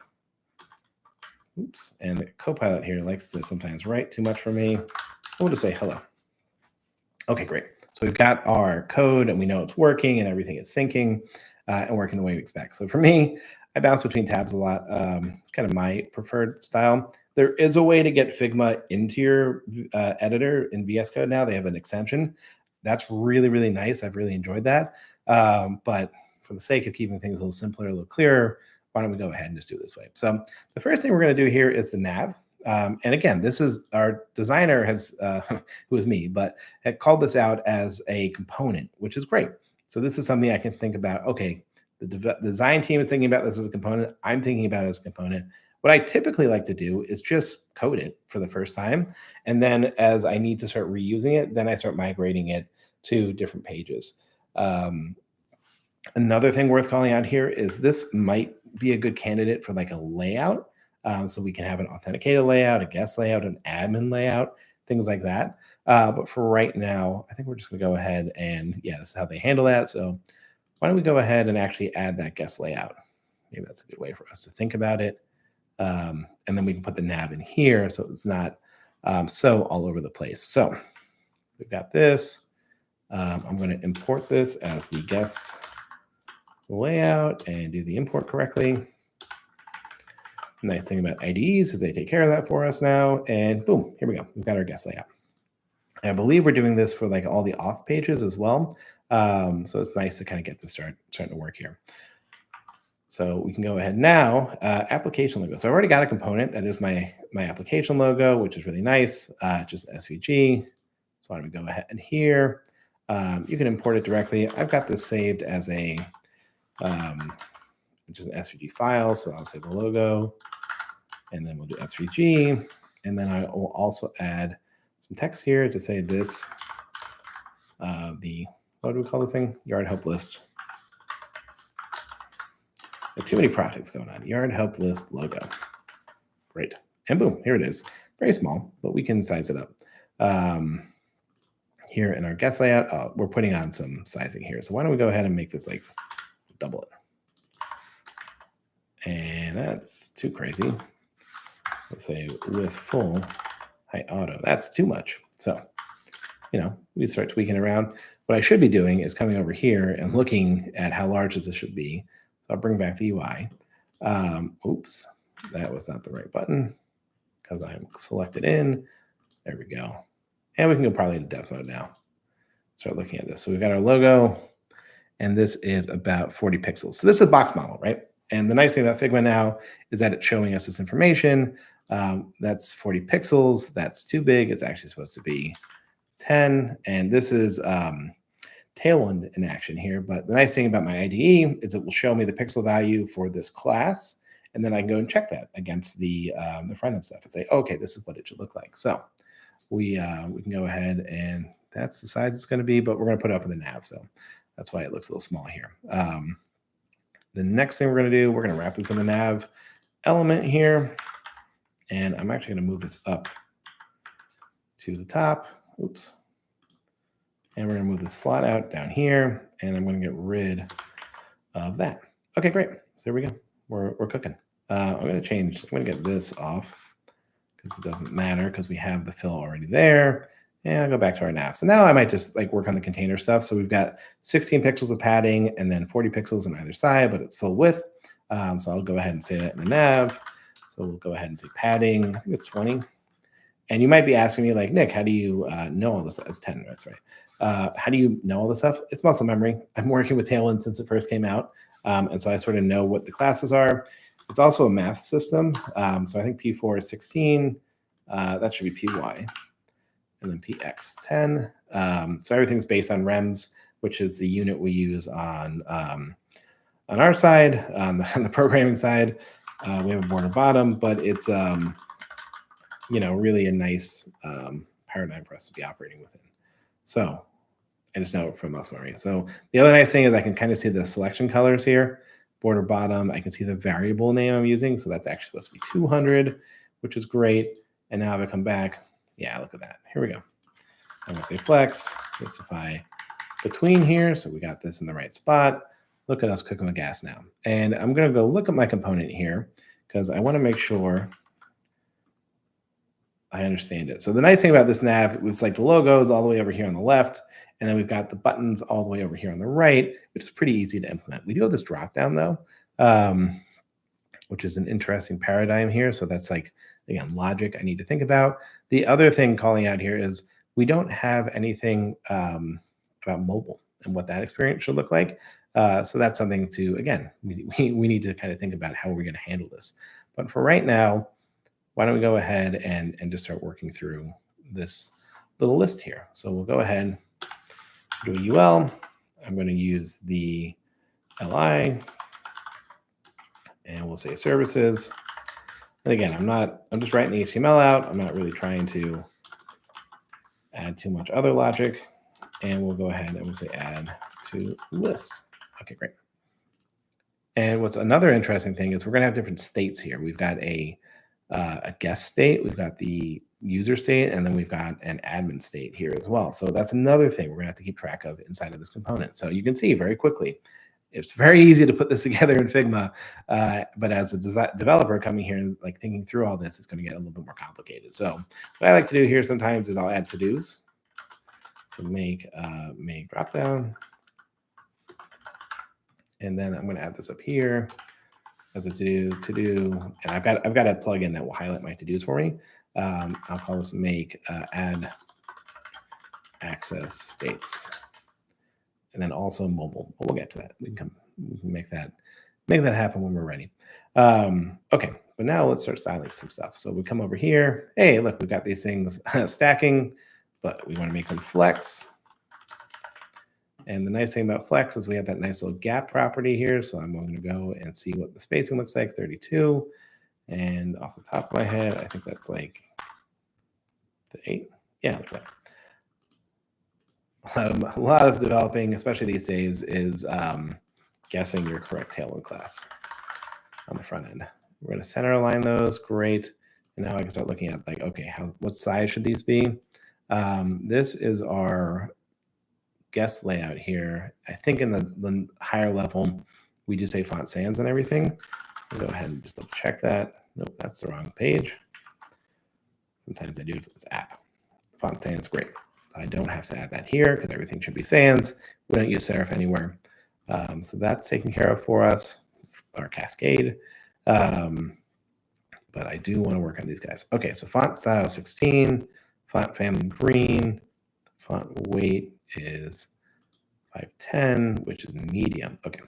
Oops. And the Copilot here likes to sometimes write too much for me. We'll just say hello. Okay, great. So we've got our code and we know it's working and everything is syncing and working the way we expect. So for me, I bounce between tabs a lot, kind of my preferred style. There is a way to get Figma into your editor in VS Code now. They have an extension. That's really, really nice. I've really enjoyed that. But for the sake of keeping things a little simpler, a little clearer, why don't we go ahead and just do it this way? So the first thing we're going to do here is the nav. And again, this is our designer has, who is me, but had called this out as a component, which is great. So this is something I can think about. Okay, the design team is thinking about this as a component. I'm thinking about it as a component. What I typically like to do is just code it for the first time. And then as I need to start reusing it, then I start migrating it to different pages. Um, Another thing worth calling out here is this might be a good candidate for like a layout. So we can have an authenticated layout, a guest layout, an admin layout, things like that. But for right now, I think we're just going to go ahead and, yeah, this is how they handle that. So why don't we go ahead and actually add that guest layout? Maybe that's a good way for us to think about it. And then we can put the nav in here so it's not so all over the place. So we've got this. I'm going to import this as the guest layout and do the import correctly. Nice thing about IDEs is they take care of that for us now. And boom, here we go. We've got our guest layout. And I believe we're doing this for like all the auth pages as well. So it's nice to kind of get this starting to work here. So we can go ahead now, application logo. So I already got a component that is my application logo, which is really nice, just SVG. So I'm gonna go ahead and here, you can import it directly. I've got this saved as a, which is an SVG file. So I'll say the logo and then we'll do SVG. And then I will also add some text here to say this, what do we call this thing? Yard help list. Too many projects going on. Yard help list logo. Great. And boom, here it is. Very small, but we can size it up. Here in our guest layout, we're putting on some sizing here. So why don't we go ahead and make this like double it. And that's too crazy. Let's say with full height auto. That's too much. So, we start tweaking around. What I should be doing is coming over here and looking at how large this should be. So I'll bring back the UI. Oops, that was not the right button because I'm selected in. There we go. And we can go probably to dev mode now. Start looking at this. So we've got our logo, and this is about 40 pixels. So this is a box model, right? And the nice thing about Figma now is that it's showing us this information. That's 40 pixels. That's too big. It's actually supposed to be 10. And this is Tailwind in action here. But the nice thing about my IDE is it will show me the pixel value for this class. And then I can go and check that against the front end stuff and say, okay, this is what it should look like. So we can go ahead and that's the size it's going to be, but we're going to put it up in the nav. So that's why it looks a little small here. The next thing we're going to do, we're going to wrap this in the nav element here. And I'm actually going to move this up to the top. Oops. And we're going to move the slot out down here. And I'm going to get rid of that. Okay, great. So there we go. We're cooking. I'm going to get this off because it doesn't matter because we have the fill already there. And I'll go back to our nav. So now I might just like work on the container stuff. So we've got 16 pixels of padding and then 40 pixels on either side, but it's full width. So I'll go ahead and say that in the nav. So we'll go ahead and say padding. I think it's 20. And you might be asking me like, Nick, how do you know all this? It's 10, that's right. How do you know all this stuff? It's muscle memory. I'm working with Tailwind since it first came out. And so I sort of know what the classes are. It's also a math system. So I think P4 is 16. That should be PY. And then PX 10. So everything's based on REMS, which is the unit we use on our side, on the programming side. We have a border bottom, but it's really a nice paradigm for us to be operating within. So I just know it from muscle memory. So the other nice thing is I can kind of see the selection colors here. Border bottom, I can see the variable name I'm using. So that's actually supposed to be 200, which is great. And now if I come back, yeah, look at that. Here we go. I'm going to say flex, specify between here. So we got this in the right spot. Look at us cooking with gas now. And I'm going to go look at my component here because I want to make sure I understand it. So the nice thing about this nav was like the logo is all the way over here on the left, and then we've got the buttons all the way over here on the right, which is pretty easy to implement. We do have this drop down though, which is an interesting paradigm here. So that's like, again, logic I need to think about. The other thing calling out here is we don't have anything about mobile and what that experience should look like. So that's something to, again, we need to kind of think about how we're going to handle this. But for right now, why don't we go ahead and just start working through this little list here. So we'll go ahead, do a UL. I'm going to use the LI, and we'll say services. And again, I'm just writing the HTML out. I'm not really trying to add too much other logic. And we'll go ahead and we'll say add to lists. Okay, great. And what's another interesting thing is we're going to have different states here. We've got a guest state, we've got the user state, and then we've got an admin state here as well. So that's another thing we're going to have to keep track of inside of this component. So you can see very quickly, it's very easy to put this together in Figma, but as a developer coming here and like thinking through all this, it's going to get a little bit more complicated. So what I like to do here sometimes is I'll add to-dos. So make dropdown, and then I'm going to add this up here as a to-do, and I've got a plugin that will highlight my to-dos for me. I'll call this make add access states, and then also mobile. But we'll get to that. We can make that happen when we're ready. Okay, but now let's start styling some stuff. So we come over here. Hey, look, we've got these things stacking, but we want to make them flex. And the nice thing about flex is we have that nice little gap property here. So I'm going to go and see what the spacing looks like, 32. And off the top of my head, I think that's like the 8. Yeah, look at that. A lot of developing, especially these days, is guessing your correct Tailwind class on the front end. We're going to center align those. Great. And now I can start looking at like, okay, what size should these be? This is our guest layout here. I think in the higher level, we do say font sans and everything. I'll go ahead and just double check that. Nope, that's the wrong page. Sometimes I do, it's app. Font sans, great. I don't have to add that here because everything should be sans. We don't use serif anywhere. So that's taken care of for us. It's our cascade. But I do want to work on these guys. Okay, so font style 16, font family green, font weight is 510, which is medium. Okay.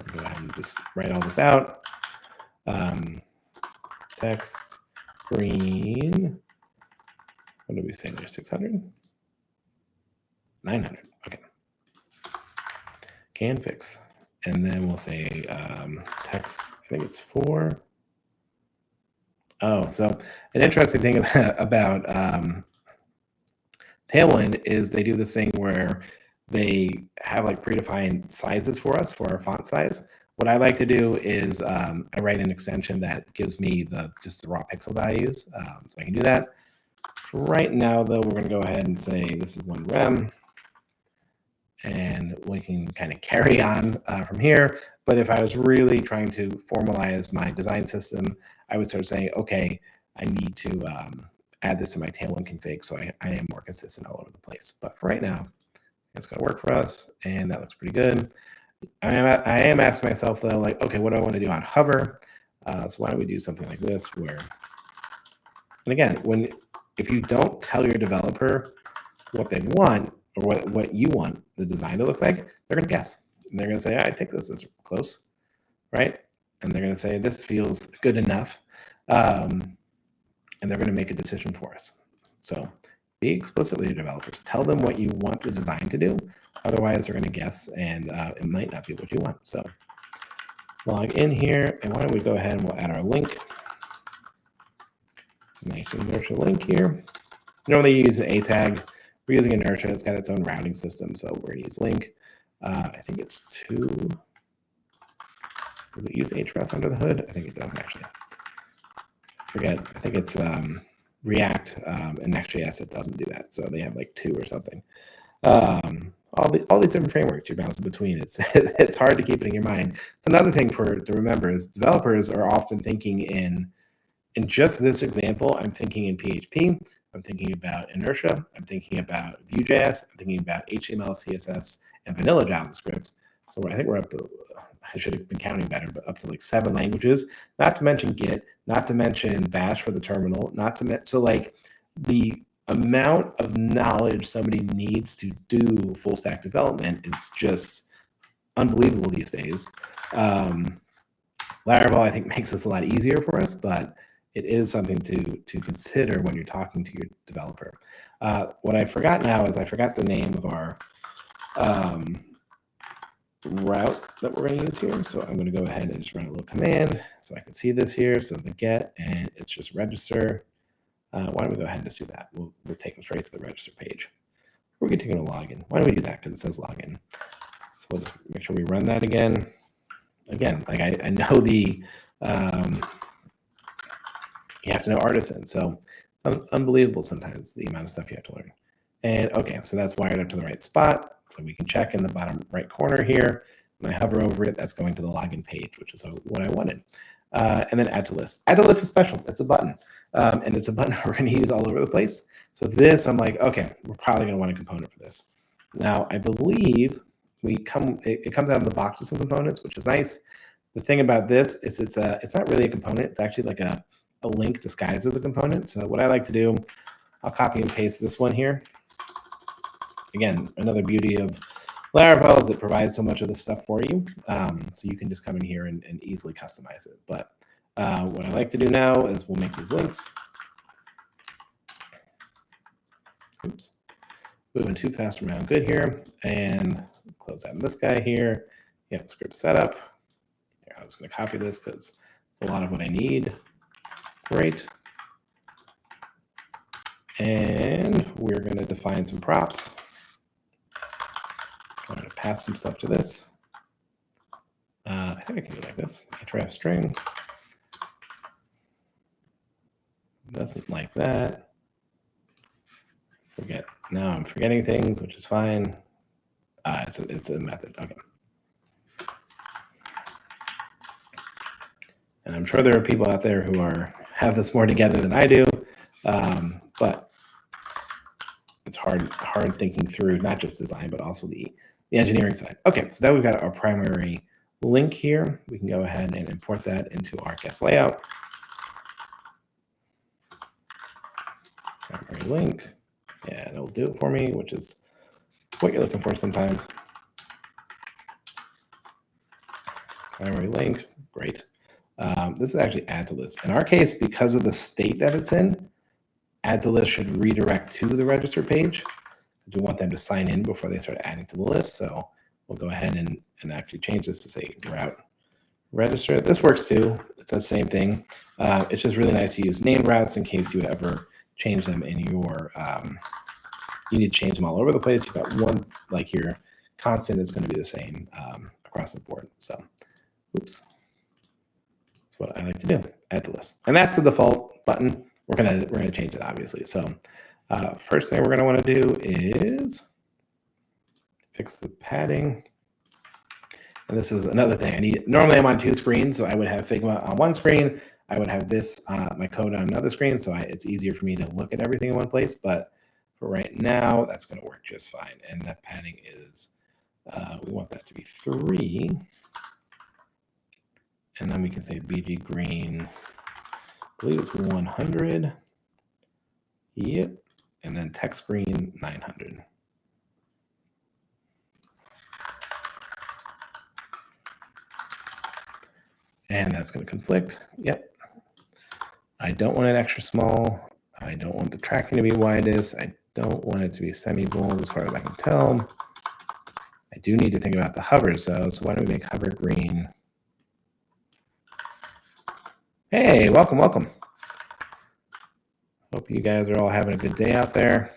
I'll go ahead and just write all this out. Text green. What did we say there? 600? 900. Okay. Can fix. And then we'll say text, I think it's 4. Oh, so an interesting thing about Tailwind is they do this thing where they have like predefined sizes for us for our font size. What I like to do is I write an extension that gives me just the raw pixel values. So I can do that. For right now, though, we're going to go ahead and say this is 1 rem. And we can kind of carry on from here. But if I was really trying to formalize my design system, I would start saying, okay, I need to add this to my Tailwind config so I am more consistent all over the place. But for right now, it's going to work for us, and that looks pretty good. I am asking myself, though, like, okay, what do I want to do on hover? So why don't we do something like this where, and again, if you don't tell your developer what they want, or what you want the design to look like, they're going to guess. And they're going to say, I think this is close, right? And they're going to say, this feels good enough. And they're going to make a decision for us. So be explicit with your developers. Tell them what you want the design to do. Otherwise, they're going to guess, and it might not be what you want. So log in here, and why don't we go ahead and we'll add our link. Nice inertia link here. Normally you use an A tag. We're using inertia. It's got its own routing system, so we're going to use link. I think it's 2. Does it use href under the hood? I think it does, actually. Forget. I think it's React and Next.js that doesn't do that. So they have like 2 or something. All these different frameworks you're bouncing between. It's hard to keep it in your mind. It's another thing to remember is developers are often thinking in just this example. I'm thinking in PHP. I'm thinking about inertia. I'm thinking about Vue.js. I'm thinking about HTML, CSS, and vanilla JavaScript. So I think we're up to, I should have been counting better, but up to like 7 languages, not to mention Git, not to mention Bash for the terminal, not to mention, so like the amount of knowledge somebody needs to do full stack development, it's just unbelievable these days. Laravel, I think, makes this a lot easier for us, but it is something to consider when you're talking to your developer. What I forgot now is I forgot the name of our route that we're going to use here. So I'm going to go ahead and just run a little command so I can see this here. So the get, and it's just register. Why don't we go ahead and just do that? We'll take them straight to the register page. We're going to take them to login. Why do we do that? Because it says login. So we'll just make sure we run that again. Again, like I know the, you have to know Artisan. So it's unbelievable sometimes the amount of stuff you have to learn. And okay, so that's wired up to the right spot. So we can check in the bottom right corner here. When I hover over it, that's going to the login page, which is what I wanted. And then add to list. Add to list is special. It's a button. And it's a button we're going to use all over the place. So this, I'm like, okay, we're probably going to want a component for this. Now, I believe it comes out of the box with some components, which is nice. The thing about this is it's not really a component. It's actually like a link disguised as a component. So what I like to do, I'll copy and paste this one here. Again, another beauty of Laravel is it provides so much of this stuff for you. So you can just come in here and easily customize it. But what I like to do now is we'll make these links. Oops. Moving too fast around. Good here. And close out this guy here. Yeah, script setup. Yeah, I'm just going to copy this because it's a lot of what I need. Great. And we're going to define some props. I'm going to pass some stuff to this. I think I can do it like this. href string. Doesn't like that. Forget. Now I'm forgetting things, which is fine. It's a method. Okay. And I'm sure there are people out there who have this more together than I do, but it's hard thinking through not just design, but also the engineering side. Okay, so now we've got our primary link here. We can go ahead and import that into our guest layout. Primary link, and it'll do it for me, which is what you're looking for sometimes. Primary link, great. This is actually add to list. In our case, because of the state that it's in, add to list should redirect to the register page. We want them to sign in before they start adding to the list. So we'll go ahead and actually change this to say route register. This works too. It's the same thing. It's just really nice to use named routes in case you ever change them in your, you need to change them all over the place. You've got one, like your constant is going to be the same across the board. So, oops. That's what I like to do, add to list. And that's the default button. We're gonna change it, obviously. So first thing we're gonna want to do is fix the padding. And this is another thing I need. Normally I'm on 2 screens, so I would have Figma on one screen. I would have this, my code on another screen, so it's easier for me to look at everything in one place. But for right now, that's going to work just fine. And that padding is, we want that to be 3. And then we can say BG green, I believe it's 100. Yep. And then text green 900. And that's going to conflict. Yep. I don't want it extra small. I don't want the tracking to be widest. I don't want it to be semi-bold as far as I can tell. I do need to think about the hovers though. So why don't we make hover green? Hey, welcome, welcome. Hope you guys are all having a good day out there.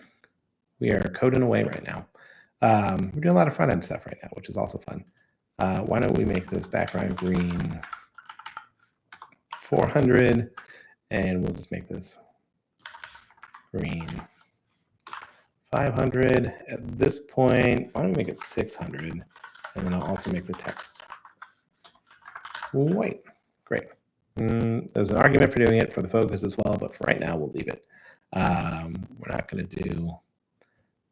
We are coding away right now. We're doing a lot of front end stuff right now, which is also fun. Why don't we make this background green 400, and we'll just make this green 500. At this point, why don't we make it 600? And then I'll also make the text white. Great. There's an argument for doing it for the focus as well, but for right now, we'll leave it. We're not going to do,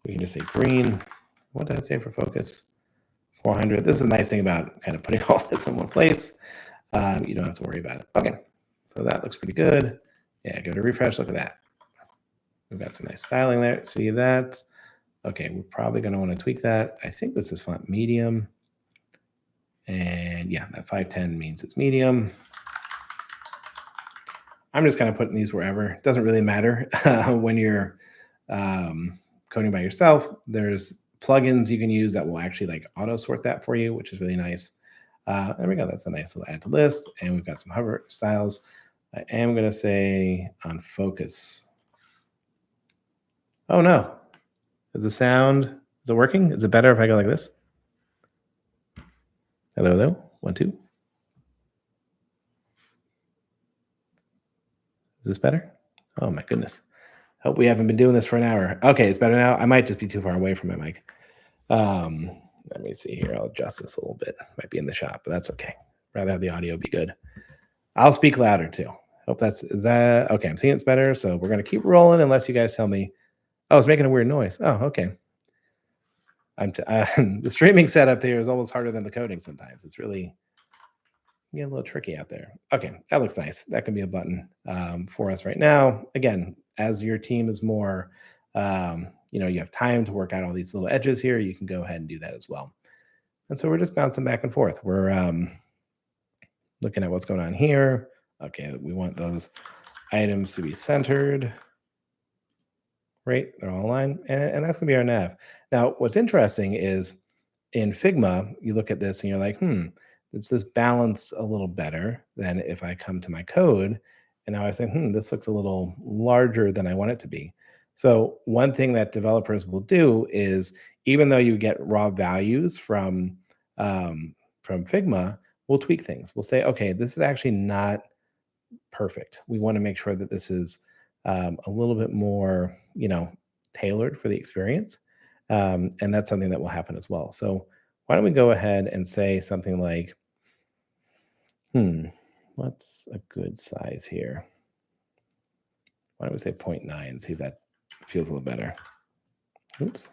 we can just say green. What did I say for focus? 400. This is a nice thing about kind of putting all this in one place. You don't have to worry about it. Okay, so that looks pretty good. Yeah, give it a refresh. Look at that. We've got some nice styling there. See that? Okay, we're probably going to want to tweak that. I think this is font medium. And yeah, that 510 means it's medium. I'm just kind of putting these wherever. It doesn't really matter when you're coding by yourself. There's plugins you can use that will actually like auto sort that for you, which is really nice. There we go. That's a nice little add to list. And we've got some hover styles. I am going to say on focus. Oh no. Is the sound, is it working? Is it better if I go like this? Hello, hello. 1, 2. Is this better? Oh my goodness. Hope we haven't been doing this for an hour. Okay, it's better now. I might just be too far away from my mic. Let me see here. I'll adjust this a little bit. Might be in the shop, but that's okay. Rather have the audio be good. I'll speak louder too. Hope is that okay? I'm seeing it's better, so we're gonna keep rolling unless you guys tell me. Oh, it's making a weird noise. Oh, okay. The streaming setup here is almost harder than the coding sometimes. It's really getting a little tricky out there. Okay, that looks nice. That can be a button for us right now. Again, as your team is more, you have time to work out all these little edges here, you can go ahead and do that as well. And so we're just bouncing back and forth. We're looking at what's going on here. Okay, we want those items to be centered. Right, they're all aligned, and that's gonna be our nav. Now, what's interesting is in Figma, you look at this and you're like, it's this balanced a little better than if I come to my code and now I say, this looks a little larger than I want it to be. So one thing that developers will do is even though you get raw values from Figma, we'll tweak things. We'll say, okay, this is actually not perfect. We want to make sure that this is a little bit more, tailored for the experience. And that's something that will happen as well. So why don't we go ahead and say something like, what's a good size here? Why don't we say 0.9? See if that feels a little better. Oops.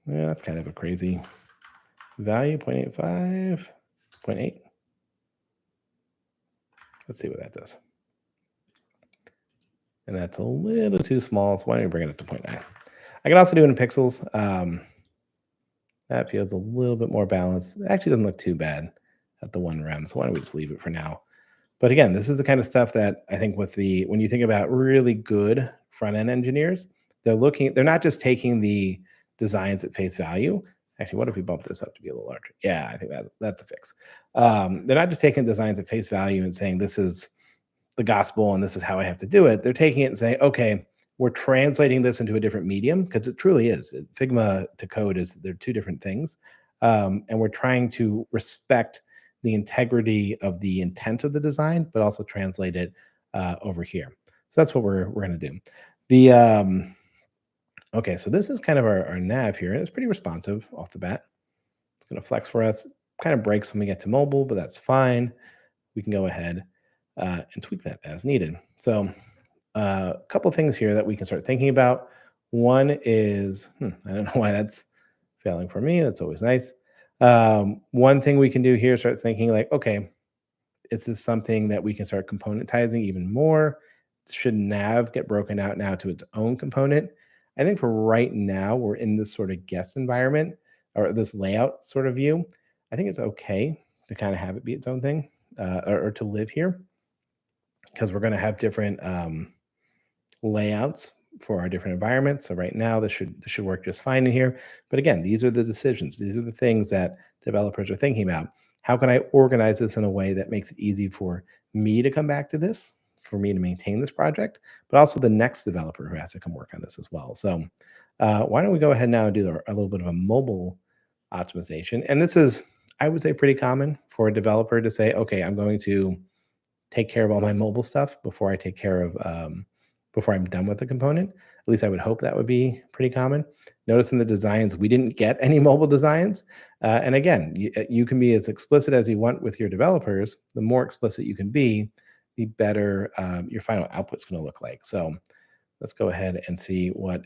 Yeah, that's kind of a crazy value, 0.85, 0.8. Let's see what that does. And that's a little too small, so why don't we bring it up to 0.9? I can also do it in pixels. That feels a little bit more balanced. It actually doesn't look too bad at the 1 rem, so why don't we just leave it for now? But again, this is the kind of stuff that I think when you think about really good front-end engineers, they're not just taking the designs at face value. Actually, what if we bump this up to be a little larger? Yeah, I think that's a fix. They're not just taking designs at face value and saying this is the gospel and this is how I have to do it. They're taking it and saying, okay, we're translating this into a different medium because it truly is. Figma to code they're two different things. And we're trying to respect the integrity of the intent of the design, but also translate it over here. So that's what we're going to do. Okay, so this is kind of our nav here, and it's pretty responsive off the bat. It's going to flex for us. Kind of breaks when we get to mobile, but that's fine. We can go ahead and tweak that as needed. So a couple of things here that we can start thinking about. One is, I don't know why that's failing for me. That's always nice. One thing we can do here, start thinking like, okay, is this something that we can start componentizing even more? Should nav get broken out now to its own component? I think for right now, we're in this sort of guest environment or this layout sort of view. I think it's okay to kind of have it be its own thing or to live here because we're going to have different layouts for our different environments. So right now, this should work just fine in here. But again, these are the decisions. These are the things that developers are thinking about. How can I organize this in a way that makes it easy for me to come back to this, for me to maintain this project, but also the next developer who has to come work on this as well. So why don't we go ahead now and do a little bit of a mobile optimization? And this is, I would say, pretty common for a developer to say, okay, I'm going to take care of all my mobile stuff before I take care of before I'm done with the component. At least I would hope that would be pretty common. Notice in the designs, we didn't get any mobile designs. And again, you can be as explicit as you want with your developers. The more explicit you can be, the better your final output's going to look like. So let's go ahead and see what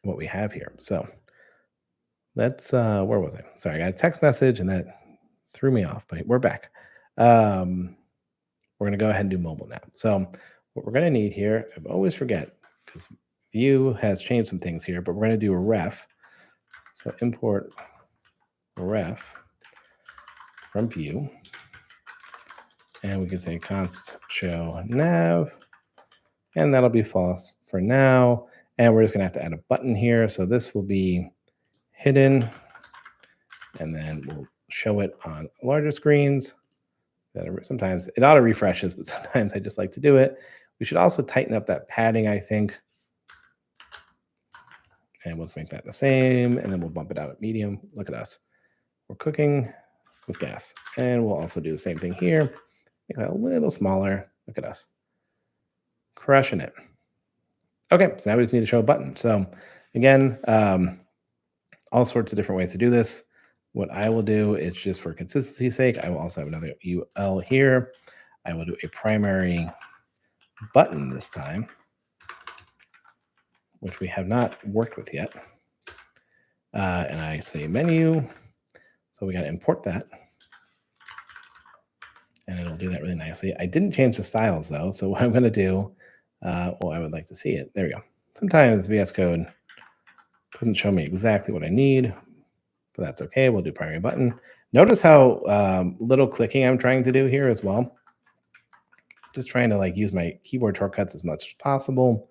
we have here. So let's, where was I? Sorry, I got a text message and that threw me off, but we're back. We're going to go ahead and do mobile now. So what we're going to need here, I always forget because Vue has changed some things here, but we're going to do a ref. So import ref from Vue, and we can say const show nav, and that'll be false for now. And we're just going to have to add a button here. So this will be hidden, and then we'll show it on larger screens. Sometimes it auto refreshes, but sometimes I just like to do it. We should also tighten up that padding, I think. And we'll just make that the same, and then we'll bump it out at medium. Look at us. We're cooking with gas. And we'll also do the same thing here. Make that a little smaller. Look at us. Crushing it. Okay, so now we just need to show a button. So again, all sorts of different ways to do this. What I will do is just for consistency's sake, I will also have another UL here. I will do a primary button this time, which we have not worked with yet. And I say menu. So we got to import that. And it'll do that really nicely. I didn't change the styles though. So what I'm going to do, well, I would like to see it. There we go. Sometimes VS Code doesn't show me exactly what I need, but that's okay. We'll do primary button. Notice how little clicking I'm trying to do here as well. Just trying to like use my keyboard shortcuts as much as possible,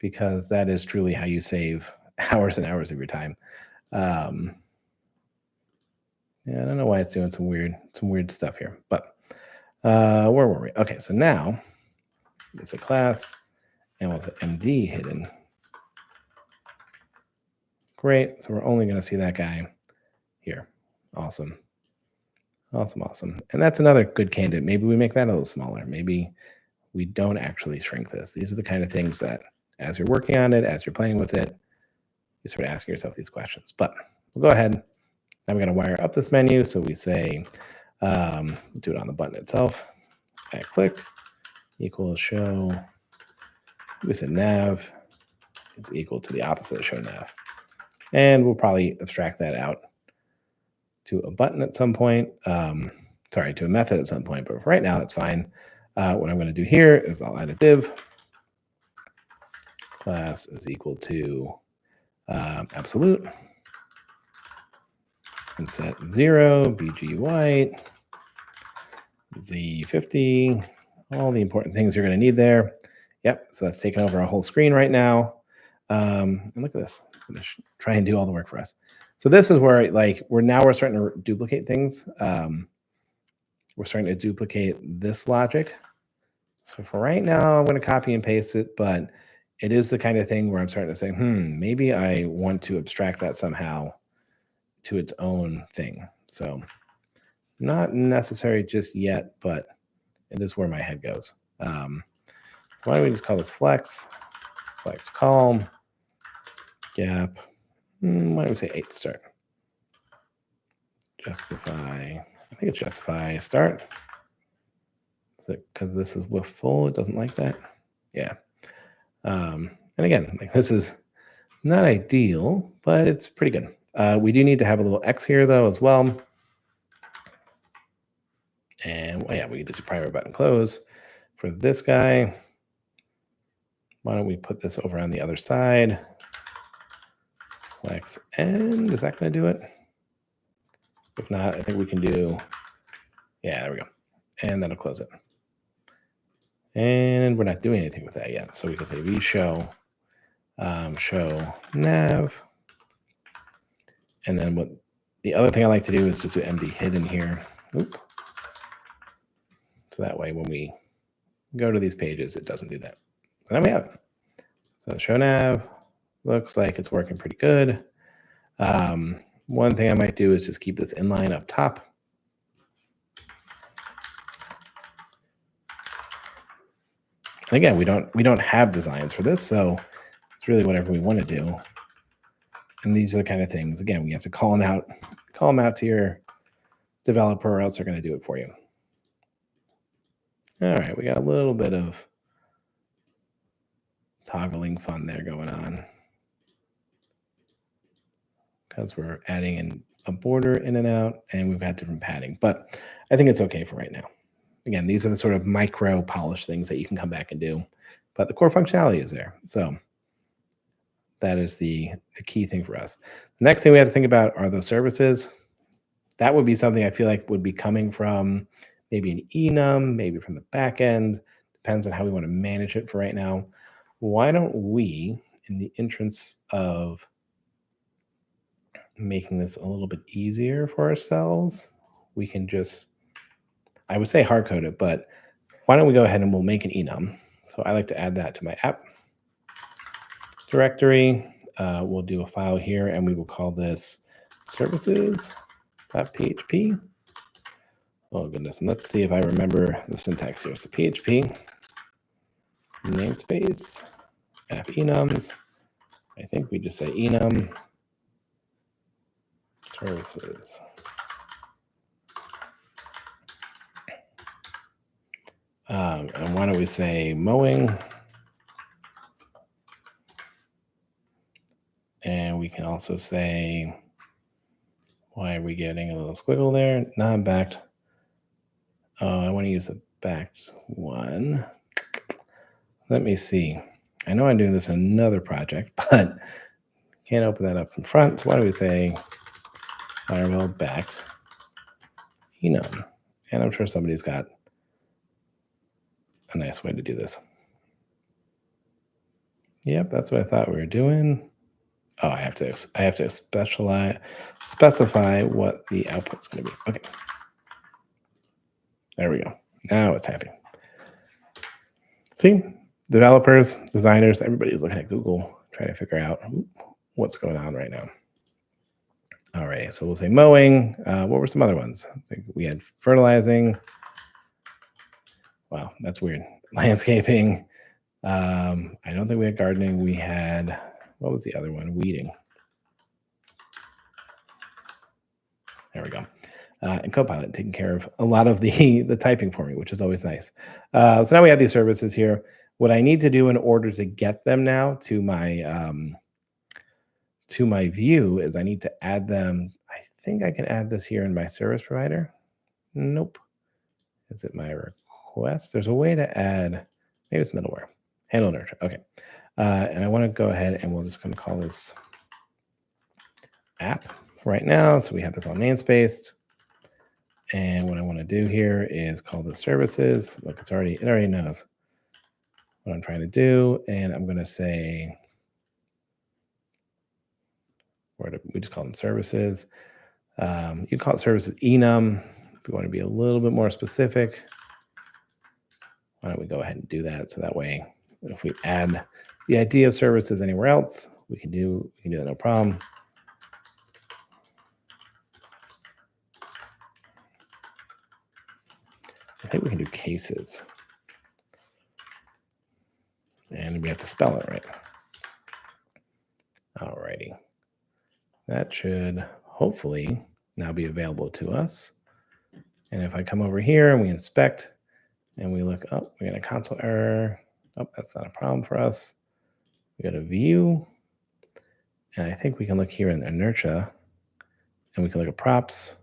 because that is truly how you save hours and hours of your time. Yeah, I don't know why it's doing some weird stuff here, but where were we? Okay, so now there's a class, and we'll say MD hidden. Great. So we're only going to see that guy here. Awesome. Awesome. And that's another good candidate. Maybe we make that a little smaller. Maybe we don't actually shrink this. These are the kind of things that as you're working on it, as you're playing with it, you start asking yourself these questions. But we'll go ahead. Now we're going to wire up this menu. So we say, we'll do it on the button itself. I click equals show. We said nav is equal to the opposite of show nav. And we'll probably abstract that out to a button at some point. Sorry, to a method at some point, but for right now, that's fine. What I'm going to do here is I'll add a div. Class is equal to absolute. And set 0, BG white, Z50, all the important things you're going to need there. Yep, so that's taking over our whole screen right now. And look at this. I'm going to try and do all the work for us. So this is where we're starting to duplicate things. We're starting to duplicate this logic. So for right now, I'm going to copy and paste it, but it is the kind of thing where I'm starting to say, maybe I want to abstract that somehow to its own thing. So not necessary just yet, but it is where my head goes. So why don't we just call this flex call, gap. Why don't we say 8 to start? Justify, I think it's justify start. Is it because this is with full? It doesn't like that? Yeah. And again, this is not ideal, but it's pretty good. We do need to have a little X here though as well. And well, yeah, we can just do primary button close for this guy. Why don't we put this over on the other side? Flex end, is that going to do it? If not, I think we can do, yeah, there we go. And that'll close it. And we're not doing anything with that yet. So we can say vshow, show nav. And then what the other thing I like to do is just do MD hidden here. Oop. So that way when we go to these pages, it doesn't do that. So now we have it. So show nav looks like it's working pretty good. One thing I might do is just keep this inline up top. again, we don't have designs for this, so it's really whatever we want to do. And these are the kind of things, again, we have to call them out to your developer, or else they're going to do it for you. All right, we got a little bit of toggling fun there going on because we're adding in a border in and out, and we've got different padding, but I think it's okay for right now. Again, these are the sort of micro polish things that you can come back and do, but the core functionality is there. So that is the key thing for us. The next thing we have to think about are those services. That would be something I feel like would be coming from maybe an enum, maybe from the back end. Depends on how we want to manage it for right now. Why don't we, in the entrance of making this a little bit easier for ourselves, we can just, I would say hard code it, but why don't we go ahead and we'll make an enum. So I like to add that to my app directory. We'll do a file here and we will call this services.php. Oh goodness, and let's see if I remember the syntax here. So PHP, namespace, app enums. I think we just say enum services. And why don't we say mowing? And we can also say, why are we getting a little squiggle there? Non-backed. Oh, I want to use a backed one. Let me see. I know I'm doing this in another project, but can't open that up in front. So why do we say Laravel backed enum? And I'm sure somebody's got a nice way to do this. Yep, that's what I thought we were doing. Oh, I have to specify what the output's going to be. Okay. There we go. Now it's happy. See, developers, designers, everybody's looking at Google trying to figure out what's going on right now. All right, so we'll say mowing. What were some other ones? I think we had fertilizing. Wow, that's weird. Landscaping. I don't think we had gardening. We had, what was the other one? Weeding. There we go. And Copilot taking care of a lot of the typing for me, which is always nice. So now we have these services here. What I need to do in order to get them now to my view is I need to add them. I think I can add this here in my service provider. Nope. Is it my request? There's a way to add, maybe it's middleware, handle nurture. Okay. And I want to go ahead and we're just going to call this app for right now. So we have this all namespaced. And what I want to do here is call this services. Look, it already knows what I'm trying to do. And I'm going to say, we just call them services. You call it services enum. If we want to be a little bit more specific, why don't we go ahead and do that? So that way, if we add the idea of services anywhere else, we can do that no problem. I think we can do cases. And we have to spell it right. All righty. That should hopefully now be available to us. And if I come over here and we inspect and we look up, we got a console error. Oh, that's not a problem for us. We got a view. And I think we can look here in inertia and we can look at props.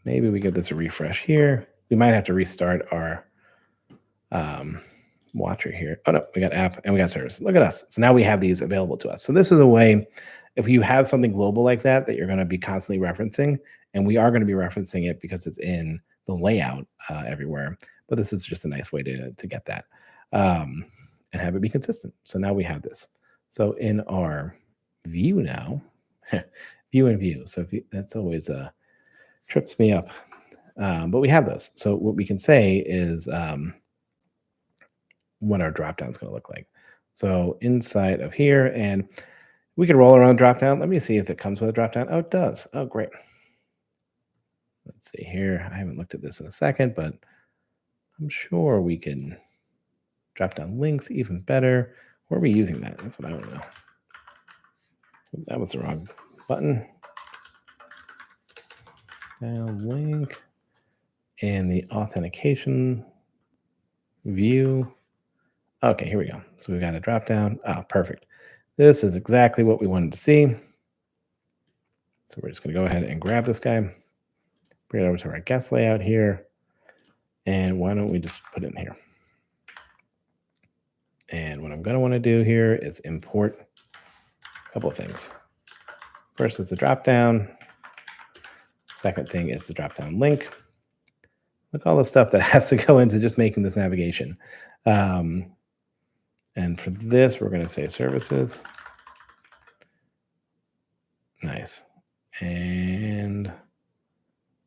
Maybe we give this a refresh here. We might have to restart our watcher here. Oh no, we got app and we got service. Look at us. So now we have these available to us. So this is a way, if you have something global like that you're going to be constantly referencing, and we are going to be referencing it because it's in the layout everywhere. But this is just a nice way to get that and have it be consistent. So now we have this. So in our view now, view and view. So that's always trips me up. But we have those. So what we can say is what our dropdown is going to look like. So inside of here, and we can roll around dropdown. Let me see if it comes with a dropdown. Oh, it does. Oh, great. Let's see here. I haven't looked at this in a second, but I'm sure we can Drop down links, even better. Where are we using that? That's what I want to know. That was the wrong button. Down link. And the authentication view. Okay, here we go. So we've got a drop down. Oh, perfect. This is exactly what we wanted to see. So we're just going to go ahead and grab this guy, bring it over to our guest layout here. And why don't we just put it in here? And what I'm going to want to do here is import a couple of things. First is the drop down. Second thing is the drop down link. Look, all the stuff that has to go into just making this navigation. And for this, we're going to say services. Nice. And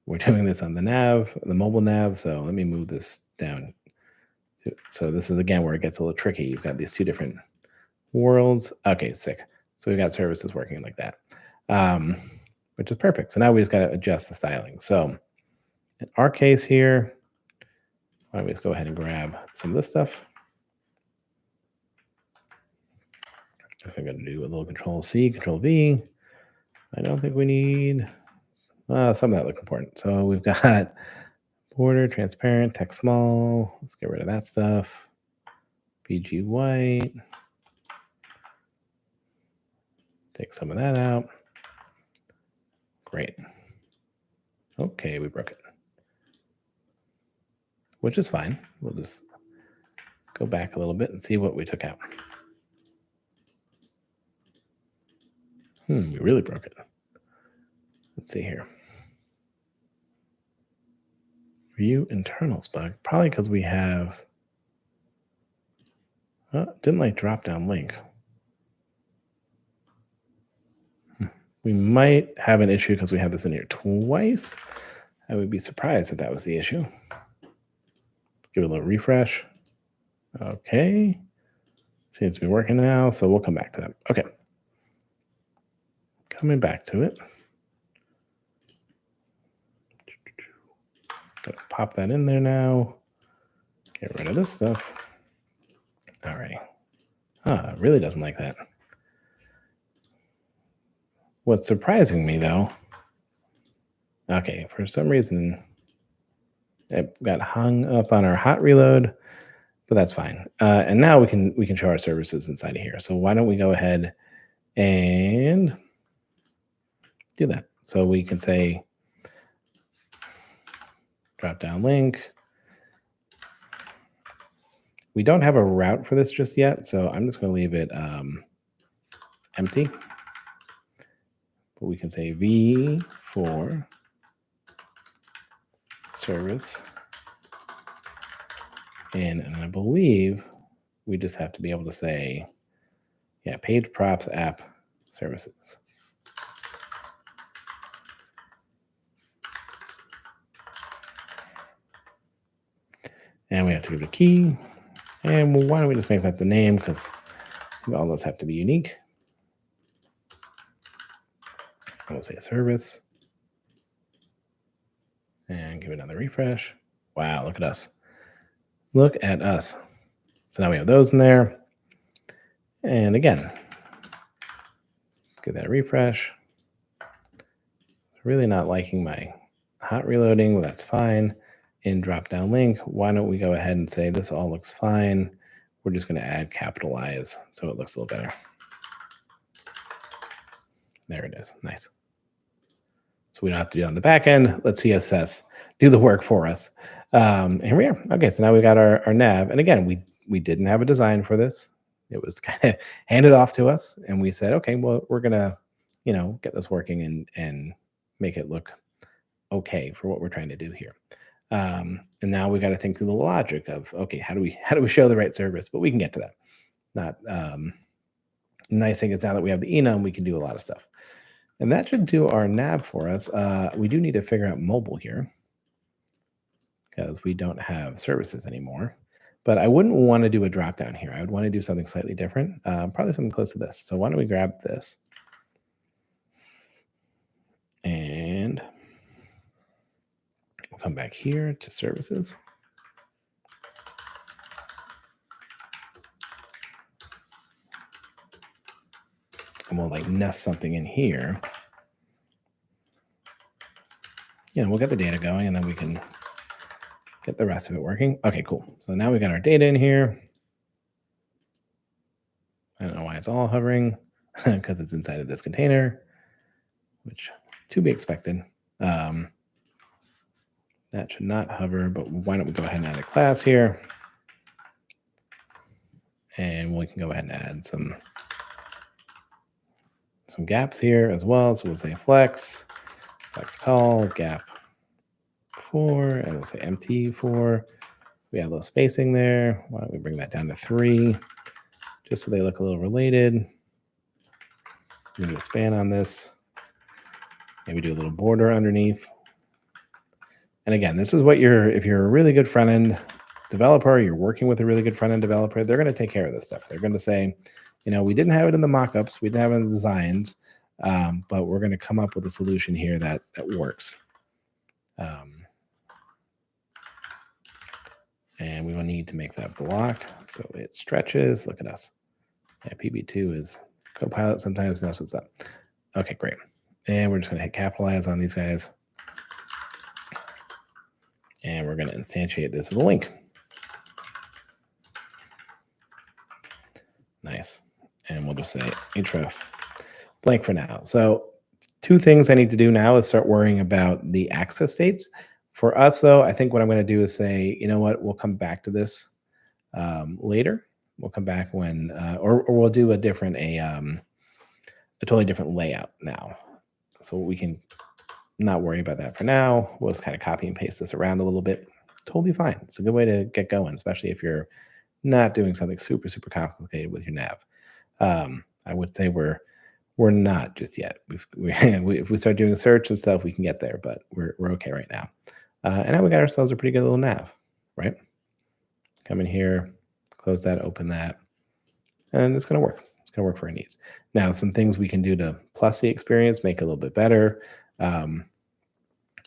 we're doing this on the nav, the mobile nav. So let me move this down. So this is, again, where it gets a little tricky. You've got these two different worlds. Okay, sick. So we've got services working like that, which is perfect. So now we just got to adjust the styling. So in our case here, why don't we just go ahead and grab some of this stuff. I'm going to do a little Control C, Control V. I don't think we need some of that look important. So we've got border, transparent, text small. Let's get rid of that stuff. BG white. Take some of that out. Great. Okay, we broke it. Which is fine. We'll just go back a little bit and see what we took out. We really broke it. Let's see here. View internals bug. Probably because we have didn't like drop down link. We might have an issue because we have this in here twice. I would be surprised if that was the issue. Give it a little refresh. Okay. Seems to be working now, so we'll come back to that. Okay. Coming back to it. Gotta pop that in there now. Get rid of this stuff. All right. It really doesn't like that. What's surprising me, though, okay, for some reason, it got hung up on our hot reload, but that's fine. And now we can show our services inside of here. So why don't we go ahead and do that? So we can say drop down link. We don't have a route for this just yet, so I'm just going to leave it empty. But we can say V for service. And I believe we just have to be able to say, yeah, page props app services. And we have to give it a key. And why don't we just make that the name, because all those have to be unique. We'll say service. And give it another refresh. Wow, look at us. Look at us. So now we have those in there. And again, give that a refresh. Really not liking my hot reloading. Well, that's fine. In drop down link, why don't we go ahead and say this all looks fine. We're just going to add capitalize so it looks a little better. There it is. Nice. So we don't have to do it on the back end. Let CSS do the work for us. And here we are. Okay, so now we got our nav. And again, we didn't have a design for this. It was kind of handed off to us. And we said, okay, well, we're going to, get this working and make it look okay for what we're trying to do here. And now we got to think through the logic of, okay, how do we show the right service? But we can get to that. Not nice thing is now that we have the enum, we can do a lot of stuff. And that should do our nav for us. We do need to figure out mobile here because we don't have services anymore. But I wouldn't want to do a drop down here. I would want to do something slightly different, probably something close to this. So why don't we grab this? And we'll come back here to services. and we'll like nest something in here. We'll get the data going, and then we can get the rest of it working. Okay, cool. So now we got our data in here. I don't know why it's all hovering, because it's inside of this container, which to be expected. That should not hover, but why don't we go ahead and add a class here? And we can go ahead and add some gaps here as well. So we'll say flex call, gap 4, and we'll say empty 4. We have a little spacing there. Why don't we bring that down to 3, just so they look a little related. We do a span on this. Maybe do a little border underneath. And again, this is what if you're a really good front-end developer, you're working with a really good front-end developer, they're going to take care of this stuff. They're going to say, we didn't have it in the mockups, we didn't have it in the designs, but we're going to come up with a solution here that works. And we will need to make that block so it stretches. Look at us. Yeah, PB2 is Copilot sometimes knows what's up. Okay, great. And we're just going to hit capitalize on these guys. And we're going to instantiate this with a link. Nice. And we'll just say href blank for now. So 2 things I need to do now is start worrying about the access states. For us, though, I think what I'm going to do is say, you know what, we'll come back to this later. We'll come back when, or we'll do a totally different layout now. So we can not worry about that for now. We'll just kind of copy and paste this around a little bit. Totally fine. It's a good way to get going, especially if you're not doing something super, super complicated with your nav. I would say we're not just yet. If we start doing search and stuff, we can get there, but we're okay right now. And now we got ourselves a pretty good little nav, right? Come in here, close that, open that, and it's going to work. It's going to work for our needs. Now, some things we can do to plus the experience, make it a little bit better.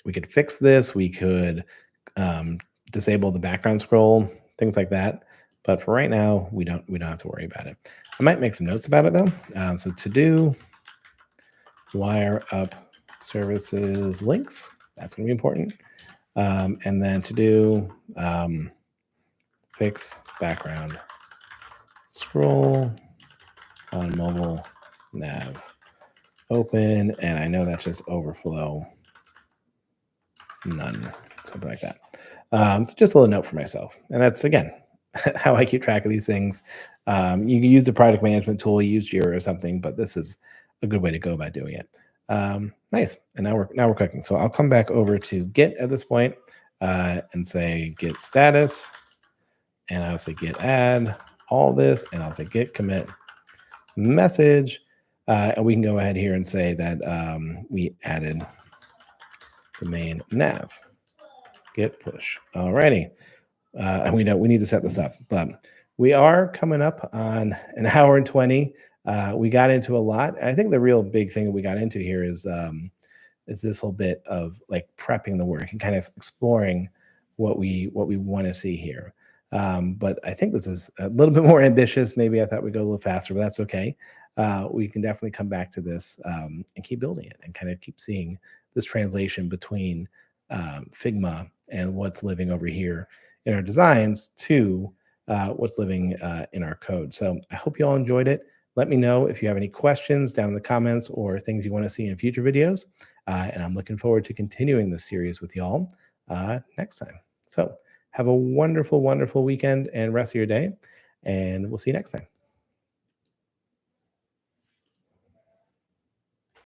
We could fix this. We could disable the background scroll, things like that. But for right now, we don't have to worry about it. I might make some notes about it though. So to do wire up services links, that's going to be important. And then to do fix background scroll on mobile nav open, and I know that's just overflow none, something like that. So just a little note for myself, and that's again how I keep track of these things. You can use the product management tool, use Jira or something, but this is a good way to go about doing it. Nice. And now we're cooking. So I'll come back over to Git at this point and say Git status, and I'll say Git add all this, and I'll say Git commit message, and we can go ahead here and say that we added the main nav. Git push. Alrighty. And we know we need to set this up, but we are coming up on an hour and 20. We got into a lot. I think the real big thing that we got into here is this whole bit of like prepping the work and kind of exploring what we want to see here. But I think this is a little bit more ambitious. Maybe I thought we'd go a little faster, but that's okay. We can definitely come back to this and keep building it and kind of keep seeing this translation between Figma and what's living over here in our designs to what's living in our code. So I hope you all enjoyed it. Let me know if you have any questions down in the comments or things you want to see in future videos. And I'm looking forward to continuing this series with y'all next time. So have a wonderful, wonderful weekend and rest of your day. And we'll see you next time.